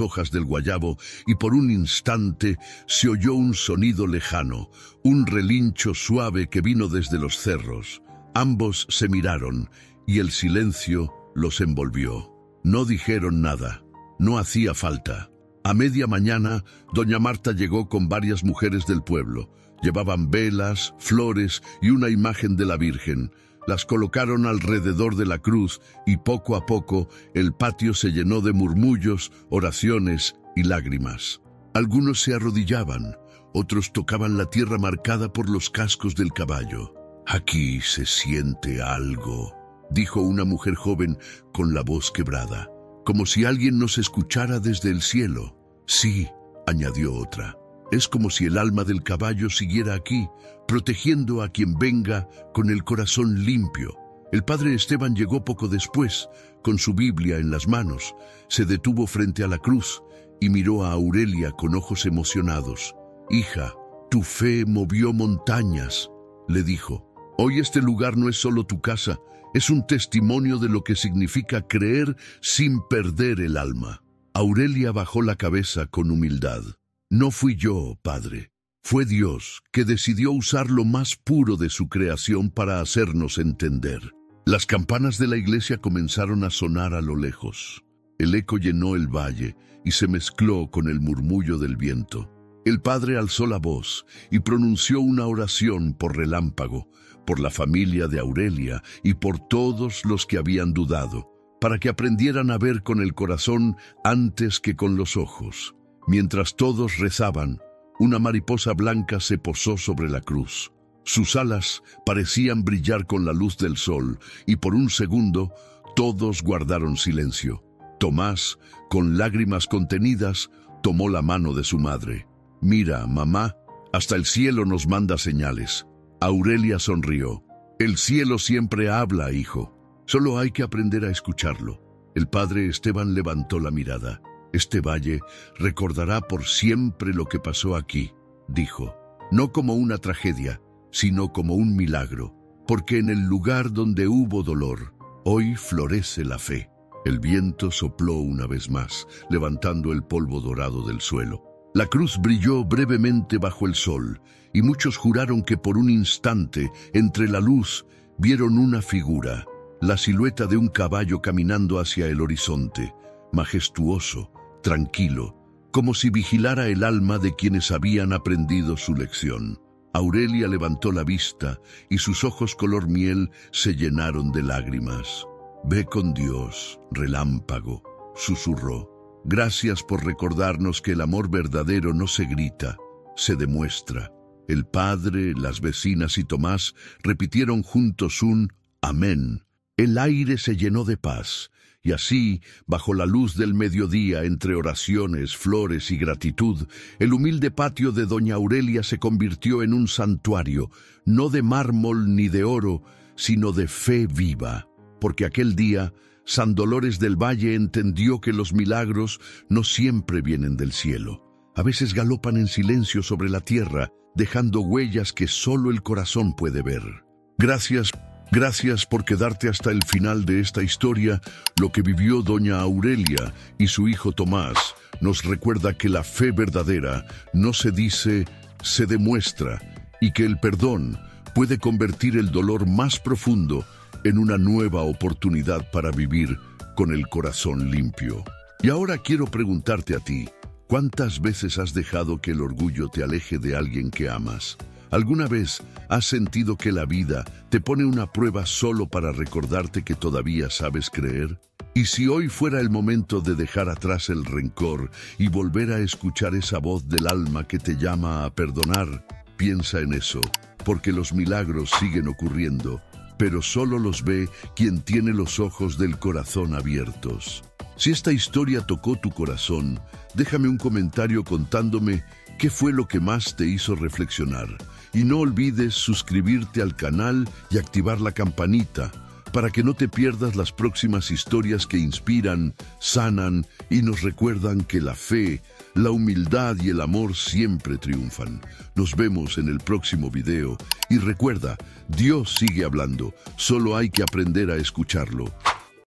[SPEAKER 1] hojas del guayabo y por un instante se oyó un sonido lejano, un relincho suave que vino desde los cerros. Ambos se miraron y el silencio los envolvió. No dijeron nada. No hacía falta. A media mañana, doña Marta llegó con varias mujeres del pueblo. Llevaban velas, flores y una imagen de la Virgen. Las colocaron alrededor de la cruz y poco a poco el patio se llenó de murmullos, oraciones y lágrimas. Algunos se arrodillaban, otros tocaban la tierra marcada por los cascos del caballo. «Aquí se siente algo», dijo una mujer joven con la voz quebrada, «como si alguien nos escuchara desde el cielo». «Sí», añadió otra, «es como si el alma del caballo siguiera aquí, protegiendo a quien venga con el corazón limpio». El padre Esteban llegó poco después, con su Biblia en las manos. Se detuvo frente a la cruz y miró a Aurelia con ojos emocionados. «Hija, tu fe movió montañas», le dijo. «Hoy este lugar no es solo tu casa, es un testimonio de lo que significa creer sin perder el alma». Aurelia bajó la cabeza con humildad. «No fui yo, padre. Fue Dios que decidió usar lo más puro de su creación para hacernos entender». Las campanas de la iglesia comenzaron a sonar a lo lejos. El eco llenó el valle y se mezcló con el murmullo del viento. El padre alzó la voz y pronunció una oración por relámpago, por la familia de Aurelia y por todos los que habían dudado, para que aprendieran a ver con el corazón antes que con los ojos. Mientras todos rezaban, una mariposa blanca se posó sobre la cruz. Sus alas parecían brillar con la luz del sol y por un segundo todos guardaron silencio. Tomás, con lágrimas contenidas, tomó la mano de su madre. «Mira, mamá, hasta el cielo nos manda señales». Aurelia sonrió. «El cielo siempre habla, hijo. Solo hay que aprender a escucharlo». El padre Esteban levantó la mirada. «Este valle recordará por siempre lo que pasó aquí», dijo. «No como una tragedia, sino como un milagro, porque en el lugar donde hubo dolor, hoy florece la fe». El viento sopló una vez más, levantando el polvo dorado del suelo. La cruz brilló brevemente bajo el sol, y muchos juraron que por un instante, entre la luz, vieron una figura, la silueta de un caballo caminando hacia el horizonte, majestuoso, tranquilo, como si vigilara el alma de quienes habían aprendido su lección. Aurelia levantó la vista y sus ojos color miel se llenaron de lágrimas. «Ve con Dios, relámpago», susurró. «Gracias por recordarnos que el amor verdadero no se grita, se demuestra». El padre, las vecinas y Tomás repitieron juntos un «Amén». El aire se llenó de paz. Y así, bajo la luz del mediodía, entre oraciones, flores y gratitud, el humilde patio de doña Aurelia se convirtió en un santuario, no de mármol ni de oro, sino de fe viva. Porque aquel día, San Dolores del Valle entendió que los milagros no siempre vienen del cielo. A veces galopan en silencio sobre la tierra, dejando huellas que solo el corazón puede ver. Gracias por quedarte hasta el final de esta historia. Lo que vivió doña Aurelia y su hijo Tomás nos recuerda que la fe verdadera no se dice, se demuestra, y que el perdón puede convertir el dolor más profundo en una nueva oportunidad para vivir con el corazón limpio. Y ahora quiero preguntarte a ti, ¿cuántas veces has dejado que el orgullo te aleje de alguien que amas? ¿Alguna vez has sentido que la vida te pone una prueba solo para recordarte que todavía sabes creer? Y si hoy fuera el momento de dejar atrás el rencor y volver a escuchar esa voz del alma que te llama a perdonar, piensa en eso, porque los milagros siguen ocurriendo, pero solo los ve quien tiene los ojos del corazón abiertos. Si esta historia tocó tu corazón, déjame un comentario contándome qué fue lo que más te hizo reflexionar. Y no olvides suscribirte al canal y activar la campanita para que no te pierdas las próximas historias que inspiran, sanan y nos recuerdan que la fe, la humildad y el amor siempre triunfan. Nos vemos en el próximo video y recuerda, Dios sigue hablando, solo hay que aprender a escucharlo.